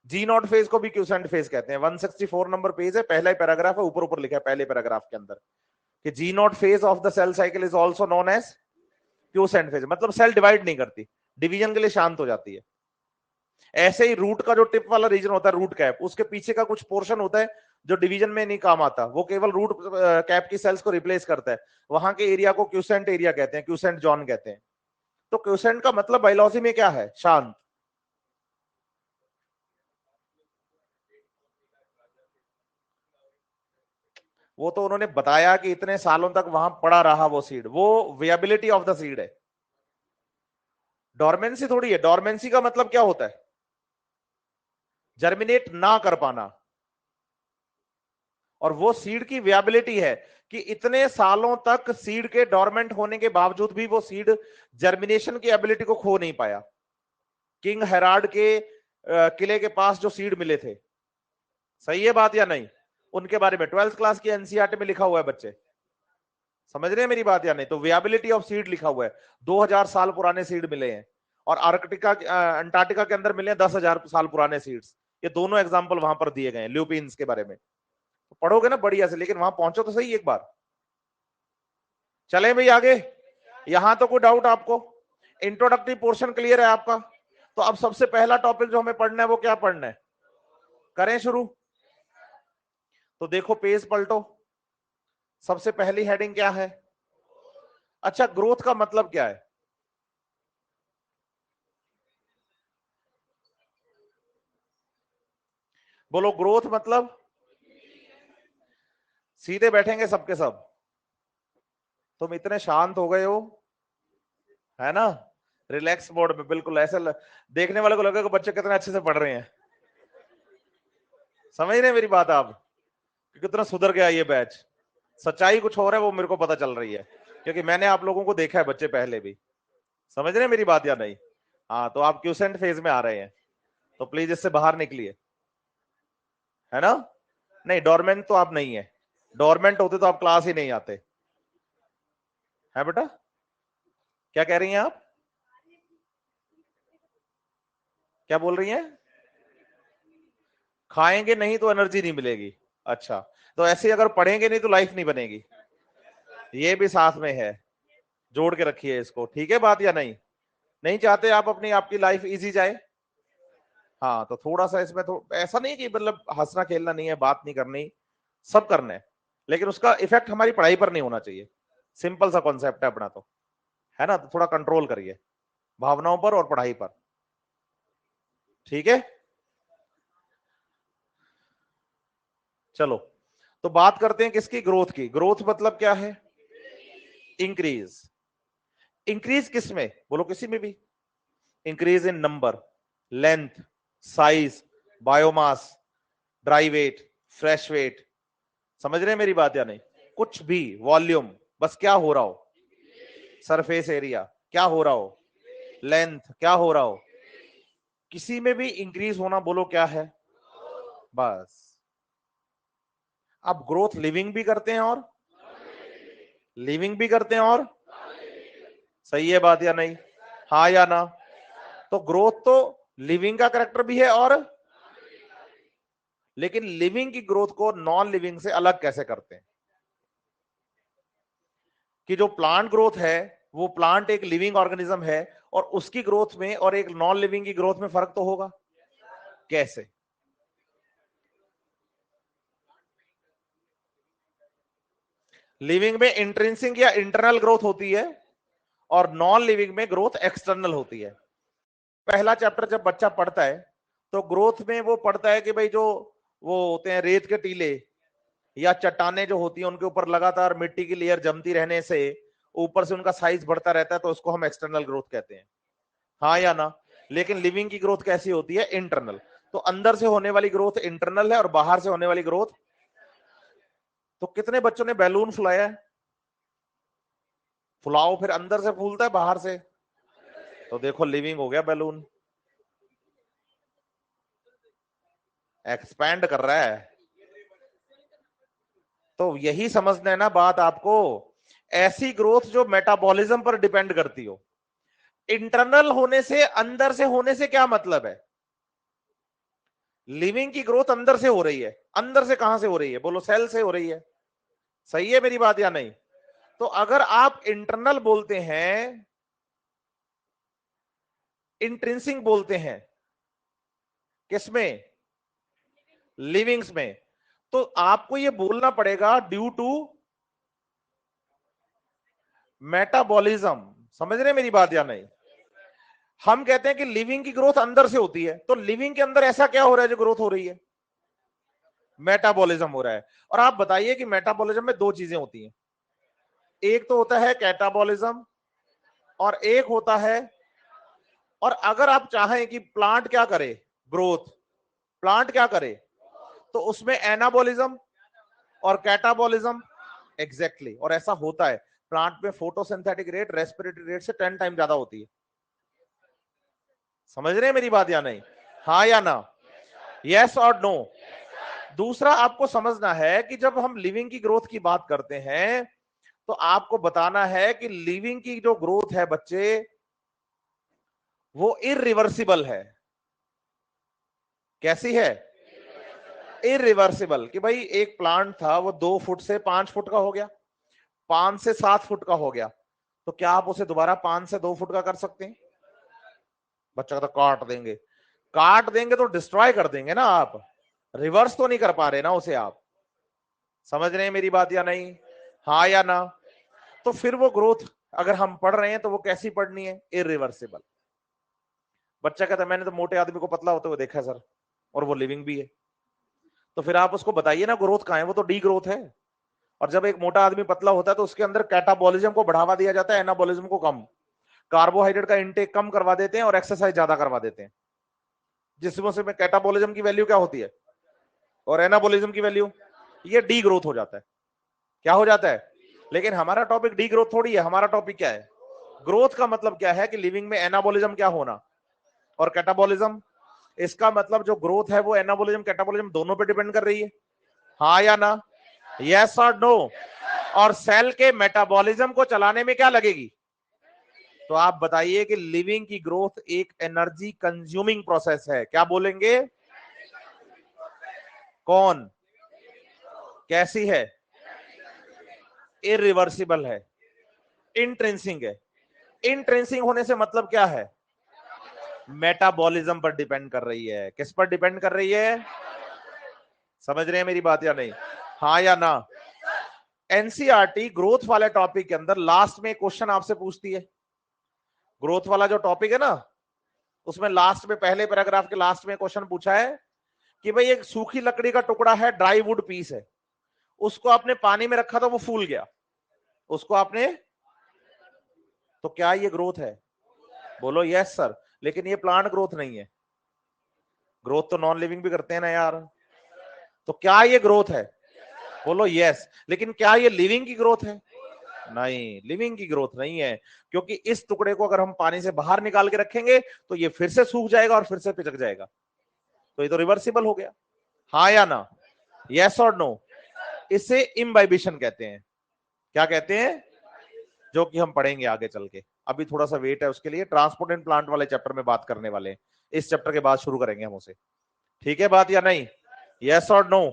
जी नॉट फेज को भी क्यूसेंट फेज कहते हैं। 164 नंबर पेज है, पहला ही पैराग्राफ है, ऊपर ऊपर लिखा है पहले पैराग्राफ के अंदर कि G naught phase of the cell cycle is also known as quiescent phase, मतलब सेल डिवाइड नहीं करती, डिवीजन के लिए शांत हो जाती है। ऐसे ही रूट का जो टिप वाला रीजन होता है, रूट कैप, उसके पीछे का कुछ पोर्शन होता है जो डिवीजन में नहीं काम आता, वो केवल रूट कैप की सेल्स को रिप्लेस करता है। वहां के एरिया को क्यूसेंट एरिया कहते हैं, क्यूसेंट जोन कहते हैं। तो क्यूसेंट का मतलब बायोलॉजी में क्या है? शांत। वो तो उन्होंने बताया कि इतने सालों तक वहां पड़ा रहा वो सीड, वो विएबिलिटी ऑफ द सीड है। डॉर्मेंसी थोड़ी है। डॉर्मेंसी का मतलब क्या होता है? जर्मिनेट ना कर पाना। और वो सीड की विएबिलिटी है कि इतने सालों तक सीड के डॉर्मेंट होने के बावजूद भी वो सीड जर्मिनेशन की एबिलिटी को खो नहीं पाया। किंग हेराल्ड के किले के पास जो सीड मिले थे, सही है बात या नहीं? उनके बारे में 12th क्लास की एनसीईआरटी में लिखा हुआ है, बच्चे समझ रहे हैं मेरी बात या नहीं? तो विएबिलिटी ऑफ सीड लिखा हुआ है। 2000 साल पुराने सीड मिले हैं, और आर्कटिका अंटार्कटिका के अंदर मिले 10,000 साल पुराने सीड्स। ये दोनों एग्जाम्पल वहां पर दिए गए हैं ल्यूपिन्स के बारे में। तो पढ़ोगे ना बढ़िया से, लेकिन वहां पहुंचो तो सही एक बार। चले भाई आगे। यहां तो कोई डाउट आपको? इंट्रोडक्टरी पोर्शन क्लियर है आपका? तो अब सबसे पहला टॉपिक जो हमें पढ़ना है वो क्या पढ़ना है? करें शुरू? तो देखो पेज पलटो। सबसे पहली हेडिंग क्या है? अच्छा, ग्रोथ का मतलब क्या है? बोलो, ग्रोथ मतलब? सीधे बैठेंगे सबके सब। तुम इतने शांत हो गए हो, है ना? रिलैक्स मोड में बिल्कुल, ऐसे देखने वाले को लगेगा बच्चे कितने अच्छे से पढ़ रहे हैं। समझ रहे हैं मेरी बात आप? कि कितना सुधर गया ये बैच। सच्चाई कुछ और है, वो मेरे को पता चल रही है, क्योंकि मैंने आप लोगों को देखा है बच्चे पहले भी। समझ रहे हैं मेरी बात या नहीं? हाँ, तो आप क्यूसेंट फेज में आ रहे हैं, तो प्लीज इससे बाहर निकलिए, है ना? नहीं, डोरमेंट तो आप नहीं है। डोरमेंट होते तो आप क्लास ही नहीं आते, है बेटा? क्या कह रही हैं आप? क्या बोल रही हैं? खाएंगे नहीं तो एनर्जी नहीं मिलेगी। अच्छा, तो ऐसे ही अगर पढ़ेंगे नहीं तो लाइफ नहीं बनेगी, ये भी साथ में है। जोड़ के रखिए इसको, ठीक है बात या नहीं? नहीं चाहते आप अपनी आपकी लाइफ इजी जाए? हाँ, तो थोड़ा सा इसमें तो ऐसा नहीं कि मतलब हंसना खेलना नहीं है, बात नहीं करनी, सब करना है, लेकिन उसका इफेक्ट हमारी पढ़ाई पर नहीं होना चाहिए। सिंपल सा कॉन्सेप्ट है अपना, तो है ना? तो थोड़ा कंट्रोल करिए भावनाओं पर और पढ़ाई पर, ठीक है? चलो, तो बात करते हैं किसकी? ग्रोथ की। ग्रोथ मतलब क्या है? इंक्रीज। इंक्रीज किस में? बोलो, किसी में भी। Increase in number, length, size, biomass, dry weight, fresh weight, समझ रहे हैं मेरी बात या नहीं? कुछ भी, वॉल्यूम, बस क्या हो रहा हो, सरफेस एरिया क्या हो रहा हो, लेंथ क्या हो रहा हो, किसी में भी इंक्रीज होना, बोलो क्या है, बस। अब ग्रोथ लिविंग भी करते हैं और लिविंग भी करते हैं और सही है बात या नहीं? हाँ या ना? तो ग्रोथ तो लिविंग का करेक्टर भी है और लेकिन लिविंग की ग्रोथ को नॉन लिविंग से अलग कैसे करते हैं? कि जो प्लांट ग्रोथ है वो प्लांट एक लिविंग ऑर्गेनिज्म है और उसकी ग्रोथ में और एक नॉन लिविंग की ग्रोथ में फर्क तो होगा। कैसे? लिविंग में इंट्रिंसिक या इंटरनल ग्रोथ होती है और नॉन लिविंग में ग्रोथ एक्सटर्नल होती है। पहला चैप्टर जब बच्चा पढ़ता है तो ग्रोथ में वो पढ़ता है कि भाई जो वो होते हैं रेत के टीले या चट्टाने जो होती है उनके ऊपर लगातार मिट्टी की लेयर जमती रहने से ऊपर से उनका साइज बढ़ता रहता है, तो उसको हम एक्सटर्नल ग्रोथ कहते हैं। हाँ या ना? लेकिन लिविंग की ग्रोथ कैसी होती है? इंटरनल। तो अंदर से होने वाली ग्रोथ इंटरनल है और बाहर से होने वाली ग्रोथ। तो कितने बच्चों ने बैलून फुलाया है? फुलाओ, फिर अंदर से फूलता है बाहर से, तो देखो लिविंग हो गया बैलून, एक्सपैंड कर रहा है। तो यही समझना है ना बात आपको, ऐसी ग्रोथ जो मेटाबॉलिज्म पर डिपेंड करती हो। इंटरनल होने से, अंदर से होने से क्या मतलब है? लिविंग की ग्रोथ अंदर से हो रही है। अंदर से कहां से हो रही है? बोलो सेल से हो रही है। सही है मेरी बात या नहीं? तो अगर आप इंटरनल बोलते हैं, इंट्रिंसिक बोलते हैं, किसमें? लिविंग्स में, तो आपको यह बोलना पड़ेगा ड्यू टू मेटाबॉलिज्म। समझ रहे हैं मेरी बात या नहीं? हम कहते हैं कि लिविंग की ग्रोथ अंदर से होती है, तो लिविंग के अंदर ऐसा क्या हो रहा है जो ग्रोथ हो रही है? मेटाबॉलिज्म हो रहा है। और आप बताइए कि मेटाबॉलिज्म में दो चीजें होती हैं, एक तो होता है कैटाबॉलिज्म और एक होता है, और अगर आप चाहें कि प्लांट क्या करे, ग्रोथ, प्लांट क्या करे, तो उसमें एनाबॉलिज्म और कैटाबॉलिज्म। एग्जैक्टली, और ऐसा होता है। प्लांट में फोटोसिंथेटिक रेट रेस्पिरेटरी रेट से 10 टाइम ज्यादा होती है। समझ रहे हैं मेरी बात या नहीं? हाँ या ना? यस और नो? दूसरा आपको समझना है कि जब हम लिविंग की ग्रोथ की बात करते हैं तो आपको बताना है कि लिविंग की जो ग्रोथ है बच्चे, वो इरिवर्सिबल है। कैसी है? इरिवर्सिबल। कि भाई एक प्लांट था, वो 2 फुट से 5 फुट का हो गया, 5 से 7 फुट का हो गया, तो क्या आप उसे दोबारा 5 से 2 फुट का कर सकते हैं? बच्चा का तो काट देंगे। काट देंगे तो डिस्ट्रॉय कर देंगे ना आप, रिवर्स तो नहीं कर पा रहे ना उसे आप। समझ रहे हैं मेरी बात या नहीं? हाँ या ना? तो फिर वो ग्रोथ अगर हम पढ़ रहे हैं तो वो कैसी पढ़नी है? इरिवर्सिबल। बच्चा कहता है मैंने तो मोटे आदमी को पतला होते हुए देखा है सर, और वो लिविंग भी है। तो फिर आप उसको बताइए ना ग्रोथ कहां है, वो तो डी ग्रोथ है। और जब एक मोटा आदमी पतला होता है तो उसके अंदर कैटाबॉलिज्म को बढ़ावा दिया जाता है, एनाबॉलिज्म को कम। कार्बोहाइड्रेट का इंटेक कम करवा देते हैं और एक्सरसाइज ज्यादा करवा देते हैं, जिसमें से कैटाबॉलिज्म की वैल्यू क्या होती है और एनाबॉलिज्म की वैल्यू, ये डी ग्रोथ हो जाता है। क्या हो जाता है? लेकिन हमारा टॉपिक डी ग्रोथ थोड़ी है, हमारा टॉपिक क्या है? ग्रोथ का मतलब क्या है कि लिविंग में एनाबॉलिज्म क्या होना और कैटाबॉलिज्म। इसका मतलब जो ग्रोथ है वो एनाबॉलिज्म कैटाबॉलिज्म दोनों पे डिपेंड कर रही है। हाँ या ना? यस और नो? और सेल के मेटाबॉलिज्म को चलाने में क्या लगेगी? तो आप बताइए कि लिविंग की ग्रोथ एक एनर्जी कंज्यूमिंग प्रोसेस है। क्या बोलेंगे? कौन? कैसी है? इरिवर्सिबल है, इंट्रिंसिक है। इंट्रिंसिक होने से मतलब क्या है? मेटाबॉलिज्म पर डिपेंड कर रही है। किस पर डिपेंड कर रही है? समझ रहे हैं मेरी बात या नहीं? हाँ या ना? एनसीईआरटी ग्रोथ वाले टॉपिक के अंदर लास्ट में क्वेश्चन आपसे पूछती है। ग्रोथ वाला जो टॉपिक है ना, उसमें लास्ट में पहले पैराग्राफ के लास्ट में क्वेश्चन पूछा है कि भाई एक सूखी लकड़ी का टुकड़ा है, ड्राई वुड पीस है, उसको आपने पानी में रखा तो वो फूल गया, उसको आपने, तो क्या ये ग्रोथ है? बोलो यस सर। लेकिन ये प्लांट ग्रोथ नहीं है। ग्रोथ तो नॉन लिविंग भी करते हैं ना यार। तो क्या ये ग्रोथ है? बोलो यस। लेकिन क्या ये लिविंग की ग्रोथ है? नहीं, लिविंग की ग्रोथ नहीं है, क्योंकि इस टुकड़े को अगर हम पानी से बाहर निकाल के रखेंगे तो ये फिर से सूख जाएगा और फिर से पिचक जाएगा, तो ये तो रिवर्सिबल हो गया। हाँ या ना? यस और नो? इसे इम्बाइबिशन कहते हैं। क्या कहते हैं? जो कि हम पढ़ेंगे आगे चल के। अभी थोड़ा सा वेट है उसके लिए, ट्रांसपोर्ट एंड प्लांट वाले चैप्टर में बात करने वाले हैं, इस चैप्टर के बाद शुरू करेंगे हम उसे। ठीक है बात या नहीं? यस और नो?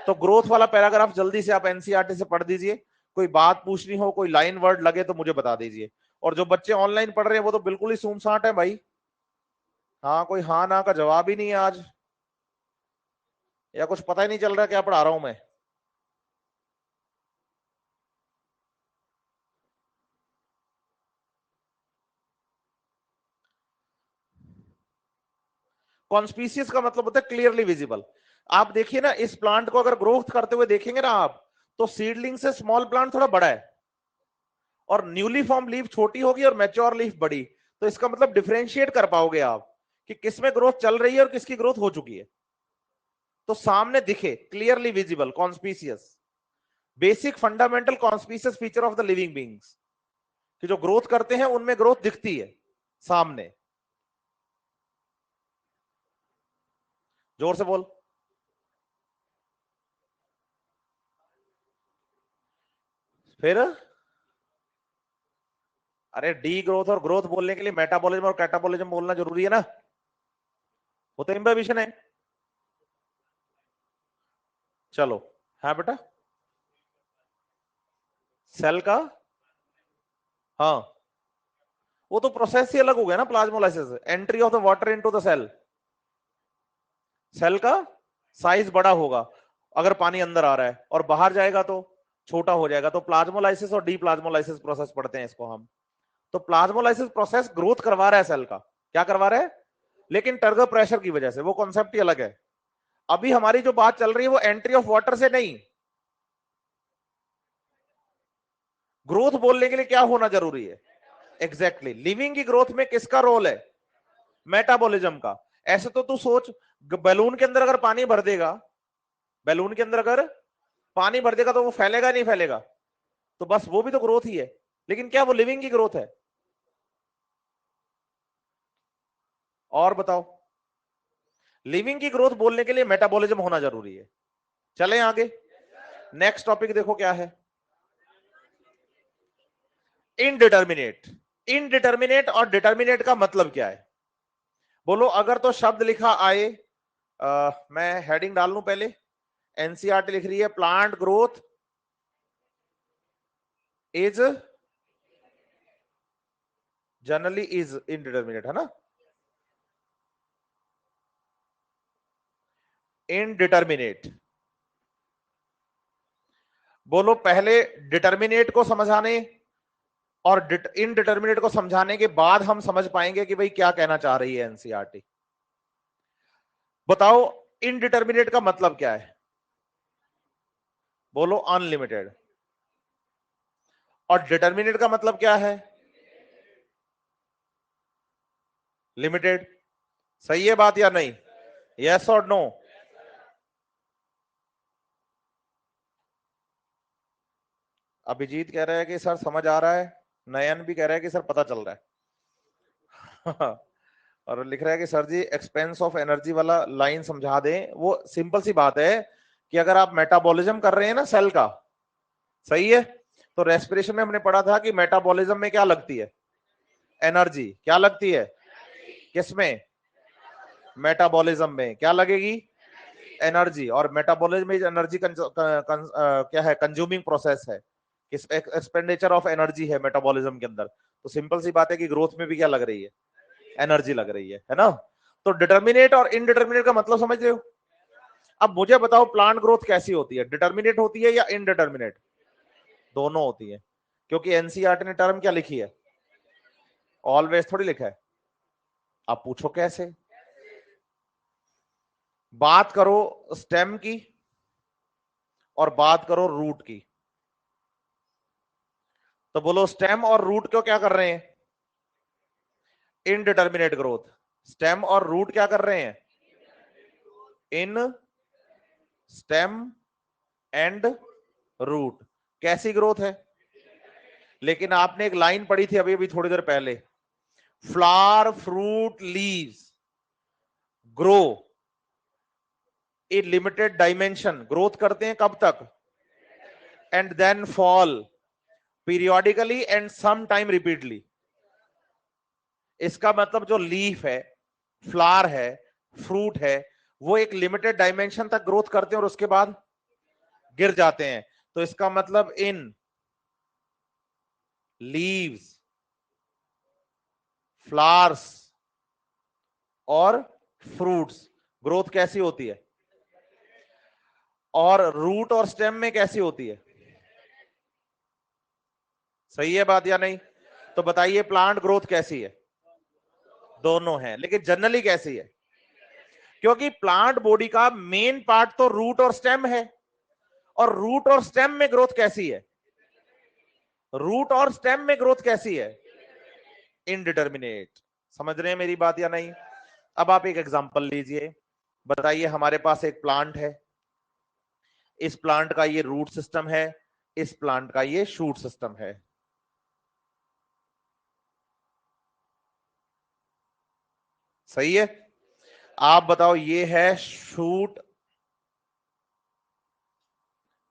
तो ग्रोथ वाला पैराग्राफ जल्दी से आप एनसीईआरटी से पढ़ दीजिए। कोई बात पूछनी हो, कोई लाइन वर्ड लगे तो मुझे बता दीजिए। और जो बच्चे ऑनलाइन पढ़ रहे हैं वो तो बिल्कुल ही सूमसाट है भाई। हाँ, कोई हाँ ना का जवाब ही नहीं है आज, या कुछ पता ही नहीं चल रहा क्या पढ़ा रहा हूं मैं। कॉन्स्पीसियस का मतलब होता है क्लियरली विजिबल। आप देखिए ना, इस प्लांट को अगर ग्रोथ करते हुए देखेंगे ना आप, तो सीडलिंग से स्मॉल प्लांट थोड़ा बड़ा है, और न्यूली फॉर्म लीफ छोटी होगी और मैच्योर लीफ बड़ी। तो इसका मतलब डिफरेंशिएट कर पाओगे आप कि किसमें ग्रोथ चल रही है और किसकी ग्रोथ हो चुकी है। तो सामने दिखे, clearly visible, conspicuous. Basic fundamental conspicuous feature of the living beings, कि जो ग्रोथ करते हैं उनमें ग्रोथ दिखती है सामने। जोर से बोल। फिर अरे, डी ग्रोथ और ग्रोथ बोलने के लिए मेटाबॉलिज्म और कैटाबॉलिज्म बोलना जरूरी है ना? वो तो इम्बिबिशन है। चलो। हाँ बेटा। सेल का? हाँ, वो तो प्रोसेस ही अलग हो गया ना, plasmolysis, entry of the water into the cell. Cell का साइज बड़ा होगा अगर पानी अंदर आ रहा है, और बाहर जाएगा तो छोटा हो जाएगा। तो प्लाज्मोलाइसिस और डी प्लाज्मोलाइसिस प्रोसेस पढ़ते हैं इसको हम। तो प्लाज्मोलाइसिस प्रोसेस ग्रोथ करवा रहा है सेल का। क्या करवा रहा है? लेकिन टर्गर प्रेशर की वजह से, वो कॉन्सेप्ट ही अलग है। अभी हमारी जो बात चल रही है वो एंट्री ऑफ वाटर से नहीं। ग्रोथ बोलने के लिए क्या होना जरूरी है? एग्जैक्टली लिविंग की ग्रोथ में किसका रोल है? मेटाबॉलिज्म का। ऐसे तो तू सोच, बैलून के अंदर अगर पानी भर देगा, बैलून के अंदर अगर पानी भर देगा तो वो फैलेगा नहीं फैलेगा? तो बस वो भी तो ग्रोथ ही है, लेकिन क्या वो लिविंग की ग्रोथ है? और बताओ। लिविंग की ग्रोथ बोलने के लिए मेटाबॉलिज्म होना जरूरी है। चलें आगे। नेक्स्ट टॉपिक देखो क्या है। इनडिटर्मिनेट। इनडिटर्मिनेट और डिटर्मिनेट का मतलब क्या है? बोलो, अगर तो शब्द लिखा आए, मैं हेडिंग डाल लूं पहले। एनसीईआरटी लिख रही है plant growth is generally is indeterminate, है ना? इनडिटर्मिनेट। बोलो, पहले डिटर्मिनेट को समझाने और इनडिटर्मिनेट को समझाने के बाद हम समझ पाएंगे कि भाई क्या कहना चाह रही है एनसीईआरटी। बताओ, इनडिटर्मिनेट का मतलब क्या है? बोलो, अनलिमिटेड। और डिटर्मिनेट का मतलब क्या है? लिमिटेड। सही है बात या नहीं? यस और नो? अभिजीत कह रहा है कि सर समझ आ रहा है। नयन भी कह रहा है कि सर पता चल रहा है। और लिख रहा है कि sir ji expense of energy वाला लाइन समझा दें। वो सिंपल सी बात है कि अगर आप मेटाबॉलिज्म कर रहे हैं ना सेल का, सही है, तो रेस्पिरेशन में हमने पढ़ा था कि मेटाबॉलिज्म में क्या लगती है? एनर्जी। क्या लगती है? किसमें? मेटाबॉलिज्म में क्या लगेगी? एनर्जी। और मेटाबॉलिज्म इज एनर्जी क्या है? कंज्यूमिंग प्रोसेस है। एक्सपेंडिचर ऑफ एनर्जी है मेटाबॉलिज्म के अंदर। तो सिंपल सी बात है कि ग्रोथ में भी क्या लग रही है? एनर्जी लग रही है ना? तो डिटर्मिनेट और इनडिटर्मिनेट का मतलब समझ रहे हो? अब मुझे बताओ, प्लांट ग्रोथ कैसी होती है? डिटर्मिनेट होती है या इनडिटर्मिनेट? दोनों होती है। क्योंकि एनसीईआरटी ने टर्म क्या लिखी है? ऑलवेज थोड़ी लिखा है। आप पूछो कैसे। बात करो स्टेम की और बात करो रूट की। तो बोलो, स्टेम और रूट को क्या कर रहे हैं? Indeterminate growth. स्टेम और रूट क्या कर रहे हैं? इन स्टेम एंड रूट। कैसी ग्रोथ है? लेकिन आपने एक लाइन पढ़ी थी अभी अभी थोड़ी देर पहले, flower fruit leaves grow in limited dimension. Growth करते हैं कब तक? And then fall periodically and some time repeatedly. इसका मतलब जो लीफ है, फ्लावर है, फ्रूट है, वो एक लिमिटेड डायमेंशन तक ग्रोथ करते हैं और उसके बाद गिर जाते हैं। तो इसका मतलब इन लीव्स, फ्लावर्स और फ्रूट्स ग्रोथ कैसी होती है? और रूट और स्टेम में कैसी होती है? सही है बात या नहीं? तो बताइए प्लांट ग्रोथ कैसी है? दोनों है, लेकिन जनरली कैसी है? क्योंकि प्लांट बॉडी का मेन पार्ट तो रूट और स्टेम है, और रूट और स्टेम में ग्रोथ कैसी है? रूट और स्टेम में ग्रोथ कैसी है? इनडिटर्मिनेट। समझ रहे हैं मेरी बात या नहीं? अब आप एक एग्जांपल लीजिए, बताइए हमारे पास एक प्लांट है, इस प्लांट का ये रूट सिस्टम है, इस प्लांट का ये शूट सिस्टम है। सही है? आप बताओ, ये है शूट,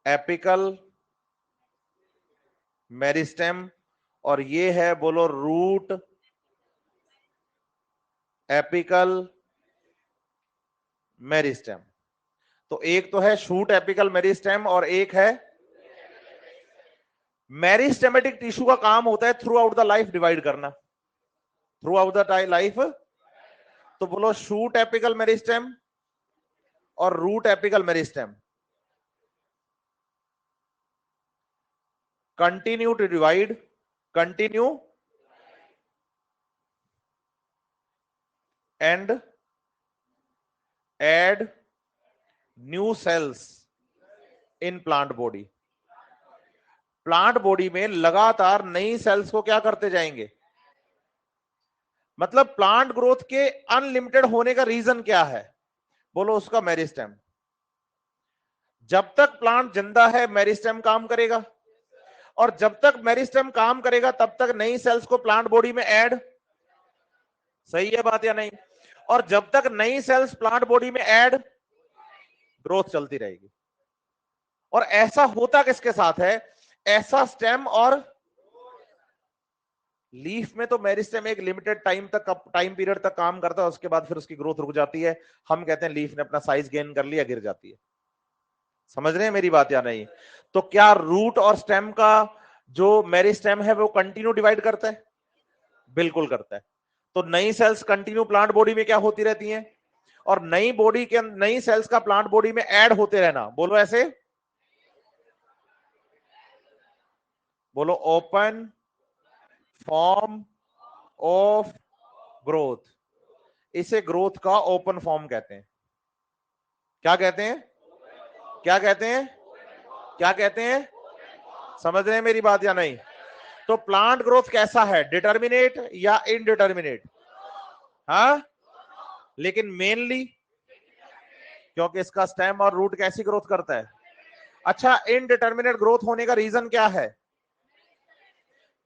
एपिकल, मेरिस्टेम, और ये है बोलो रूट, एपिकल, मेरिस्टेम। तो एक तो है शूट, एपिकल, मेरिस्टेम, और एक है मेरिस्टेमेटिक टिश्यू। का काम होता है throughout the life divide करना, थ्रू आउट द लाइफ। तो बोलो शूट एपिकल मेरिस्टेम और root apical meristem continue to divide, continue and add new cells in plant body. Plant body में लगातार नई सेल्स को क्या करते जाएंगे? मतलब प्लांट ग्रोथ के अनलिमिटेड होने का रीजन क्या है? बोलो उसका मेरिस्टेम। जब तक प्लांट जिंदा है मेरिस्टेम काम करेगा, और जब तक मेरिस्टेम काम करेगा तब तक नई सेल्स को प्लांट बॉडी में ऐड। सही है बात या नहीं? और जब तक नई सेल्स प्लांट बॉडी में ऐड, ग्रोथ चलती रहेगी। और ऐसा होता किसके साथ है? ऐसा स्टेम और लीफ में तो मेरिस्टेम एक लिमिटेड टाइम पीरियड तक काम करता है, उसके बाद फिर उसकी ग्रोथ रुक जाती है। हम कहते हैं लीफ ने अपना साइज गेन कर लिया, गिर जाती है। समझ रहे हैं मेरी बात या नहीं? तो क्या रूट और स्टेम का जो मेरिस्टेम है वो कंटिन्यू डिवाइड करता है? बिल्कुल करता है। तो नई सेल्स कंटिन्यू प्लांट बॉडी में क्या होती रहती हैं, और नई बॉडी के नई सेल्स का प्लांट बॉडी में ऐड होते रहना। बोलो ऐसे, बोलो ओपन फॉर्म ऑफ ग्रोथ। इसे ग्रोथ का ओपन फॉर्म कहते हैं। क्या कहते हैं? क्या कहते हैं? क्या कहते हैं? समझ रहे हैं मेरी बात या नहीं? तो प्लांट ग्रोथ कैसा है, डिटर्मिनेट या इनडिटर्मिनेट? हाँ, लेकिन मेनली क्योंकि इसका स्टेम और रूट कैसी ग्रोथ करता है? अच्छा, इनडिटर्मिनेट ग्रोथ होने का रीजन क्या है?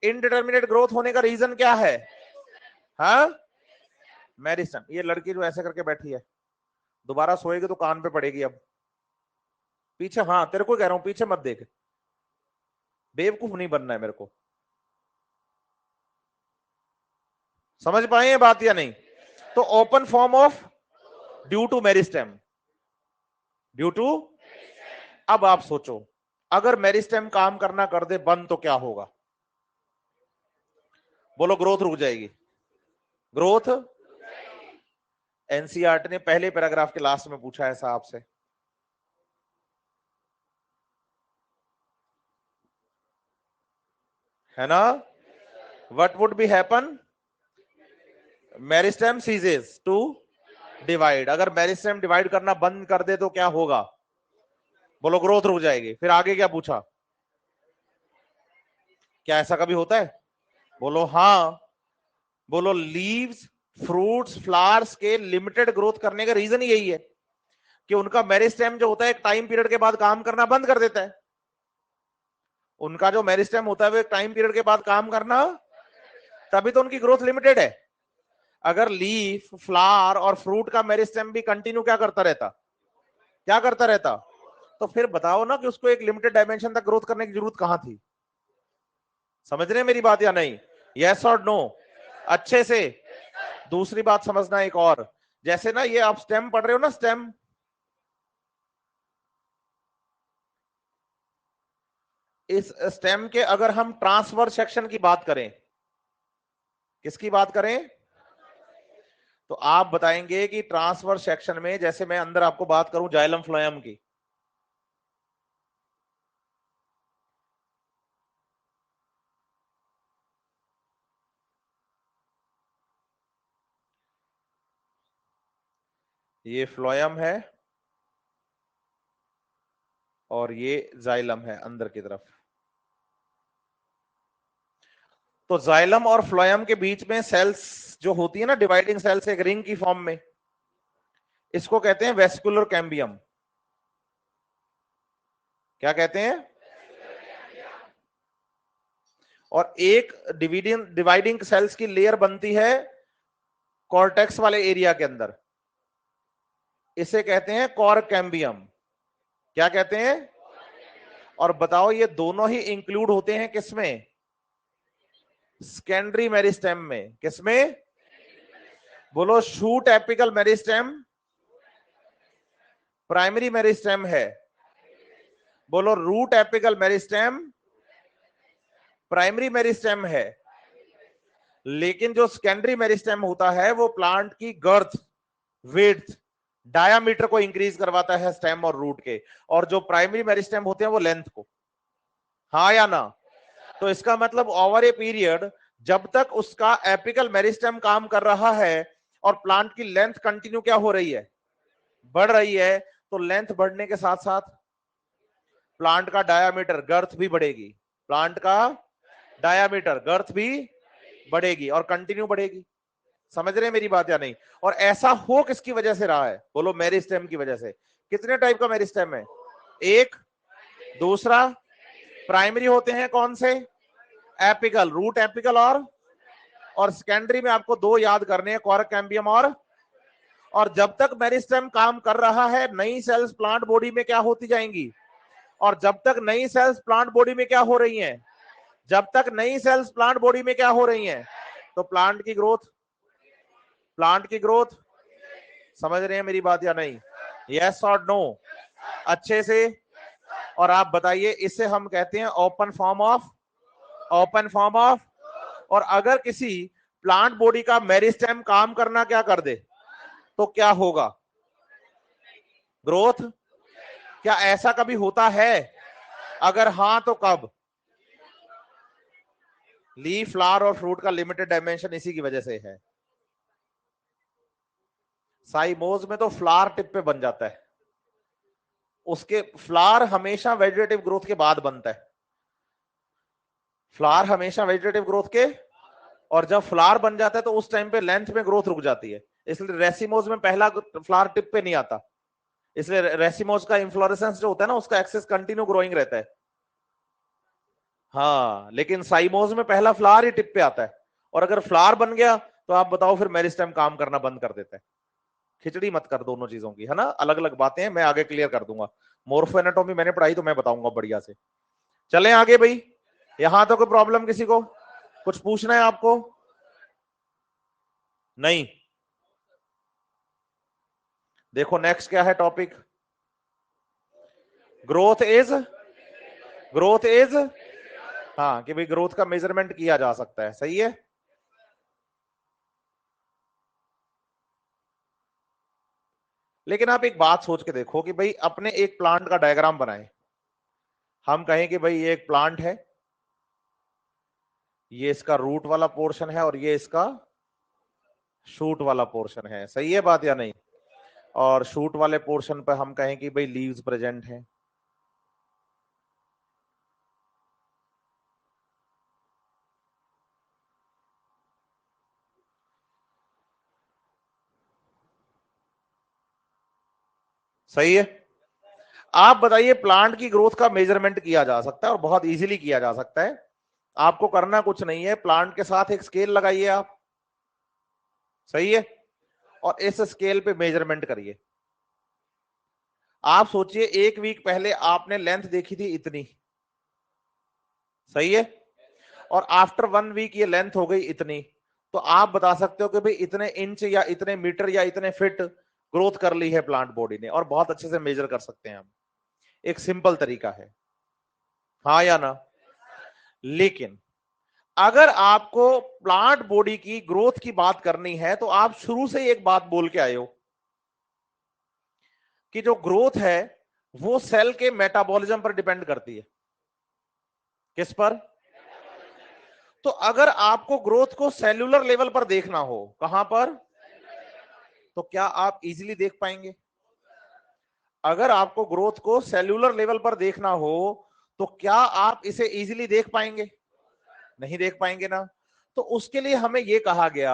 इनडिटर्मिनेट ग्रोथ होने का रीजन क्या है? हाँ, मेरिस्टेम। ये लड़की जो ऐसे करके बैठी है, दोबारा सोएगी तो कान पे पड़ेगी। अब पीछे, हाँ तेरे को कह रहा हूं, पीछे मत देख, बेवकूफ नहीं बनना है मेरे को। समझ पाए ये बात या नहीं? तो open form of due to meristem, due to. अब आप सोचो, अगर मेरिस्टेम काम करना कर दे बंद तो क्या होगा? बोलो ग्रोथ रुक जाएगी। ग्रोथ, एनसीईआरटी ने पहले पैराग्राफ के लास्ट में पूछा है साहब से। है ना? What would be happen? Meristem ceases to divide. अगर मेरिस्टेम डिवाइड करना बंद कर दे तो क्या होगा? बोलो ग्रोथ रुक जाएगी। फिर आगे क्या पूछा? क्या ऐसा कभी होता है? बोलो हाँ। बोलो लीव्स, फ्रूट्स, फ्लावर्स के लिमिटेड ग्रोथ करने का रीजन यही है कि उनका मेरिस्टेम जो होता है एक टाइम पीरियड के बाद काम करना बंद कर देता है। उनका जो मेरिस्टेम होता है वो एक टाइम पीरियड के बाद काम करना, तभी तो उनकी ग्रोथ लिमिटेड है। अगर लीफ, फ्लावर और फ्रूट का मेरिस्टेम भी कंटिन्यू क्या करता रहता, क्या करता रहता, तो फिर बताओ ना कि उसको एक लिमिटेड डायमेंशन तक ग्रोथ करने की जरूरत कहां थी। समझ रहे हैं मेरी बात या नहीं? यस और नो? अच्छे से। दूसरी बात समझना एक और, जैसे ना ये आप स्टेम पढ़ रहे हो ना, स्टेम, इस स्टेम के अगर हम ट्रांसवर्स सेक्शन की बात करें, किसकी बात करें, तो आप बताएंगे कि ट्रांसवर्स सेक्शन में, जैसे मैं अंदर आपको बात करूं जाइलम फ्लोएम की, ये फ्लोएम है और ये जाइलम है अंदर की तरफ। तो जाइलम और फ्लोएम के बीच में सेल्स जो होती है ना, डिवाइडिंग सेल्स एक रिंग की फॉर्म में, इसको कहते हैं वेस्कुलर कैम्बियम। क्या कहते हैं? और एक डिविडिंग डिवाइडिंग सेल्स की लेयर बनती है कॉर्टेक्स वाले एरिया के अंदर, इसे कहते हैं कॉर कैम्बियम। क्या कहते हैं? और बताओ ये दोनों ही इंक्लूड होते हैं किसमें? सेकेंडरी मेरिस्टेम में। किसमें? बोलो, shoot apical meristem primary meristem है। बोलो, root apical meristem primary meristem है। लेकिन जो सेकेंडरी मेरिस्टेम होता है वो प्लांट की गर्थ, विड्थ, डायामीटर को इंक्रीज करवाता है स्टेम और रूट के, और जो प्राइमरी मेरिस्टेम होते हैं वो लेंथ को। हाँ या ना? तो इसका मतलब ओवर ए पीरियड, जब तक उसका एपिकल मेरिस्टेम काम कर रहा है और प्लांट की लेंथ कंटिन्यू क्या हो रही है, बढ़ रही है, तो लेंथ बढ़ने के साथ साथ प्लांट का डायामीटर, गर्थ भी बढ़ेगी। प्लांट का डायामीटर, गर्थ भी बढ़ेगी और कंटिन्यू बढ़ेगी। समझ रहे हैं मेरी बात या नहीं? और ऐसा हो किसकी वजह से रहा है? बोलो, मेरिस्टेम की वजह से। कितने टाइप का मेरिस्टेम है? एक। दूसरा, प्राइमरी होते हैं कौन से? एपिकल, रूट एपिकल, और सेकेंडरी में आपको दो याद करने हैं, कॉर्क कैम्बियम और जब तक मेरिस्टेम काम कर रहा है नई सेल्स प्लांट बॉडी में क्या होती जाएंगी, और जब तक नई सेल्स प्लांट बॉडी में क्या हो रही हैं, जब तक नई सेल्स प्लांट बॉडी में क्या हो रही हैं, तो प्लांट की ग्रोथ, प्लांट की ग्रोथ। समझ रहे हैं मेरी बात या नहीं? यस और नो? अच्छे से। और आप बताइए, इसे हम कहते हैं open form of, open form of. और अगर किसी प्लांट बॉडी का मेरिस्टेम काम करना क्या कर दे, तो क्या होगा? ग्रोथ। क्या ऐसा कभी होता है? अगर हां तो कब? लीफ, फ्लावर और फ्रूट का लिमिटेड डायमेंशन इसी की वजह से है। साइमोज में तो फ्लावर टिप पे बन जाता है, उसके फ्लावर हमेशा वेजिटेटिव ग्रोथ के बाद बनता है। फ्लावर हमेशा वेजिटेटिव ग्रोथ के, और जब फ्लावर बन जाता है तो उस टाइम पे लेंथ में ग्रोथ रुक जाती है, इसलिए रेसिमोज में पहला फ्लावर टिप पे नहीं आता। इसलिए रेसिमोज का इन्फ्लोरेसेंस जो होता है ना, उसका एक्सेस कंटिन्यू ग्रोइंग रहता है। हाँ, लेकिन साइमोज में पहला फ्लावर ही टिप पे आता है, और अगर फ्लावर बन गया तो आप बताओ फिर मेरिस्टेम काम करना बंद कर देता है। खिचड़ी मत कर दोनों चीजों की, है ना, अलग अलग बातें हैं, मैं आगे क्लियर कर दूंगा। मोर्फो एनाटॉमी मैंने पढ़ाई तो मैं बताऊंगा बढ़िया से। चलें आगे भाई, यहां तो कोई प्रॉब्लम किसी को? कुछ पूछना है आपको? नहीं? देखो नेक्स्ट क्या है topic, growth is, growth is, हाँ, कि भाई ग्रोथ का मेजरमेंट किया जा सकता है, सही है। लेकिन आप एक बात सोच के देखो कि भाई अपने एक प्लांट का डायग्राम बनाए, हम कहें कि भाई ये एक प्लांट है, ये इसका रूट वाला पोर्शन है और ये इसका शूट वाला पोर्शन है, सही है बात या नहीं? और शूट वाले पोर्शन पर हम कहें कि भाई लीव्स प्रेजेंट है, सही है। आप बताइए, प्लांट की ग्रोथ का मेजरमेंट किया जा सकता है और बहुत इजीली किया जा सकता है। आपको करना कुछ नहीं है, प्लांट के साथ एक स्केल लगाइए आप, सही है, और इस स्केल पे मेजरमेंट करिए। आप सोचिए, एक वीक पहले आपने लेंथ देखी थी इतनी, सही है, और आफ्टर 1 वीक ये लेंथ हो गई इतनी, तो आप बता सकते हो कि भाई इतने इंच या इतने मीटर या इतने फिट ग्रोथ कर ली है प्लांट बॉडी ने, और बहुत अच्छे से मेजर कर सकते हैं हम। एक सिंपल तरीका है, हाँ या ना। लेकिन अगर आपको प्लांट बॉडी की ग्रोथ की बात करनी है तो आप शुरू से एक बात बोल के आए हो कि जो ग्रोथ है वो सेल के मेटाबॉलिज्म पर डिपेंड करती है। किस पर? तो अगर आपको ग्रोथ को सेल्यूलर लेवल पर देखना हो, कहां पर, तो क्या आप इजीली देख पाएंगे? अगर आपको ग्रोथ को सेल्यूलर लेवल पर देखना हो तो क्या आप इसे इजीली देख पाएंगे? नहीं देख पाएंगे ना। तो उसके लिए हमें यह कहा गया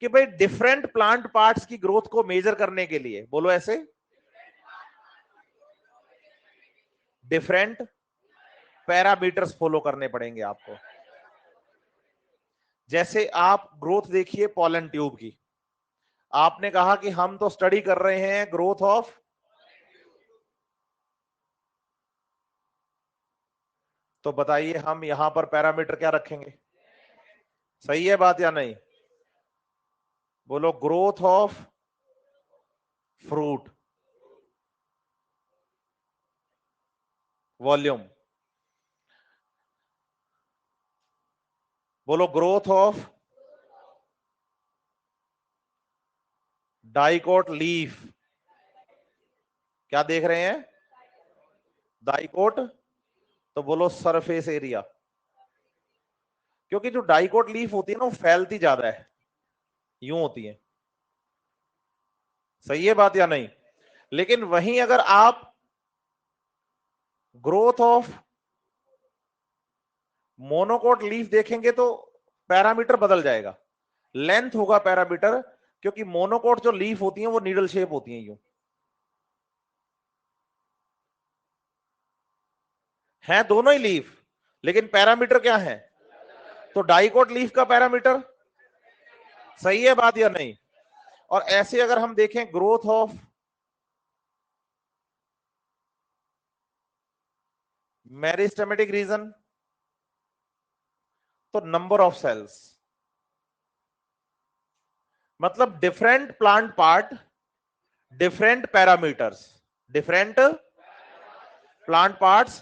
कि भाई डिफरेंट प्लांट पार्ट्स की ग्रोथ को मेजर करने के लिए, बोलो ऐसे, डिफरेंट पैरामीटर्स फॉलो करने पड़ेंगे आपको। जैसे आप ग्रोथ देखिए पॉलन ट्यूब की, आपने कहा कि हम तो स्टडी कर रहे हैं ग्रोथ ऑफ, तो बताइए हम यहां पर पैरामीटर क्या रखेंगे? सही है बात या नहीं? बोलो, ग्रोथ ऑफ फ्रूट वॉल्यूम, बोलो ग्रोथ ऑफ डाइकोट लीफ, क्या देख रहे हैं? डाइकोट, तो बोलो सरफेस एरिया, क्योंकि जो डाइकोट लीफ होती है ना वो फैलती ज्यादा है, यूं होती है, सही है बात या नहीं? लेकिन वहीं अगर आप ग्रोथ ऑफ मोनोकोट लीफ देखेंगे तो पैरामीटर बदल जाएगा, लेंथ होगा पैरामीटर, क्योंकि मोनोकोट जो लीफ होती है वो नीडल शेप होती है, यूं है दोनों ही लीफ, लेकिन पैरामीटर क्या है? तो डाइकोट लीफ का पैरामीटर, सही है बात या नहीं? और ऐसे अगर हम देखें ग्रोथ ऑफ मेरिस्टेमेटिक रीजन, तो नंबर ऑफ सेल्स, मतलब different plant part, different parameters, different plant parts.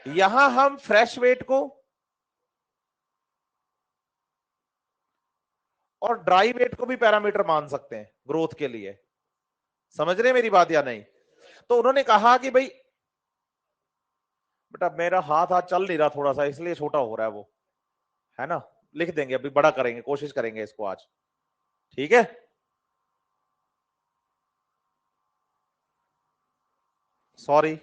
यहां हम फ्रेश वेट को और ड्राई वेट को भी पैरामीटर मान सकते हैं ग्रोथ के लिए, समझ रहे मेरी बात या नहीं? तो उन्होंने कहा कि भाई बेटा मेरा हाथ हाथ चल नहीं रहा थोड़ा सा, इसलिए छोटा हो रहा है वो, है ना, लिख देंगे, अभी बड़ा करेंगे, कोशिश करेंगे इसको आज, ठीक है? सॉरी,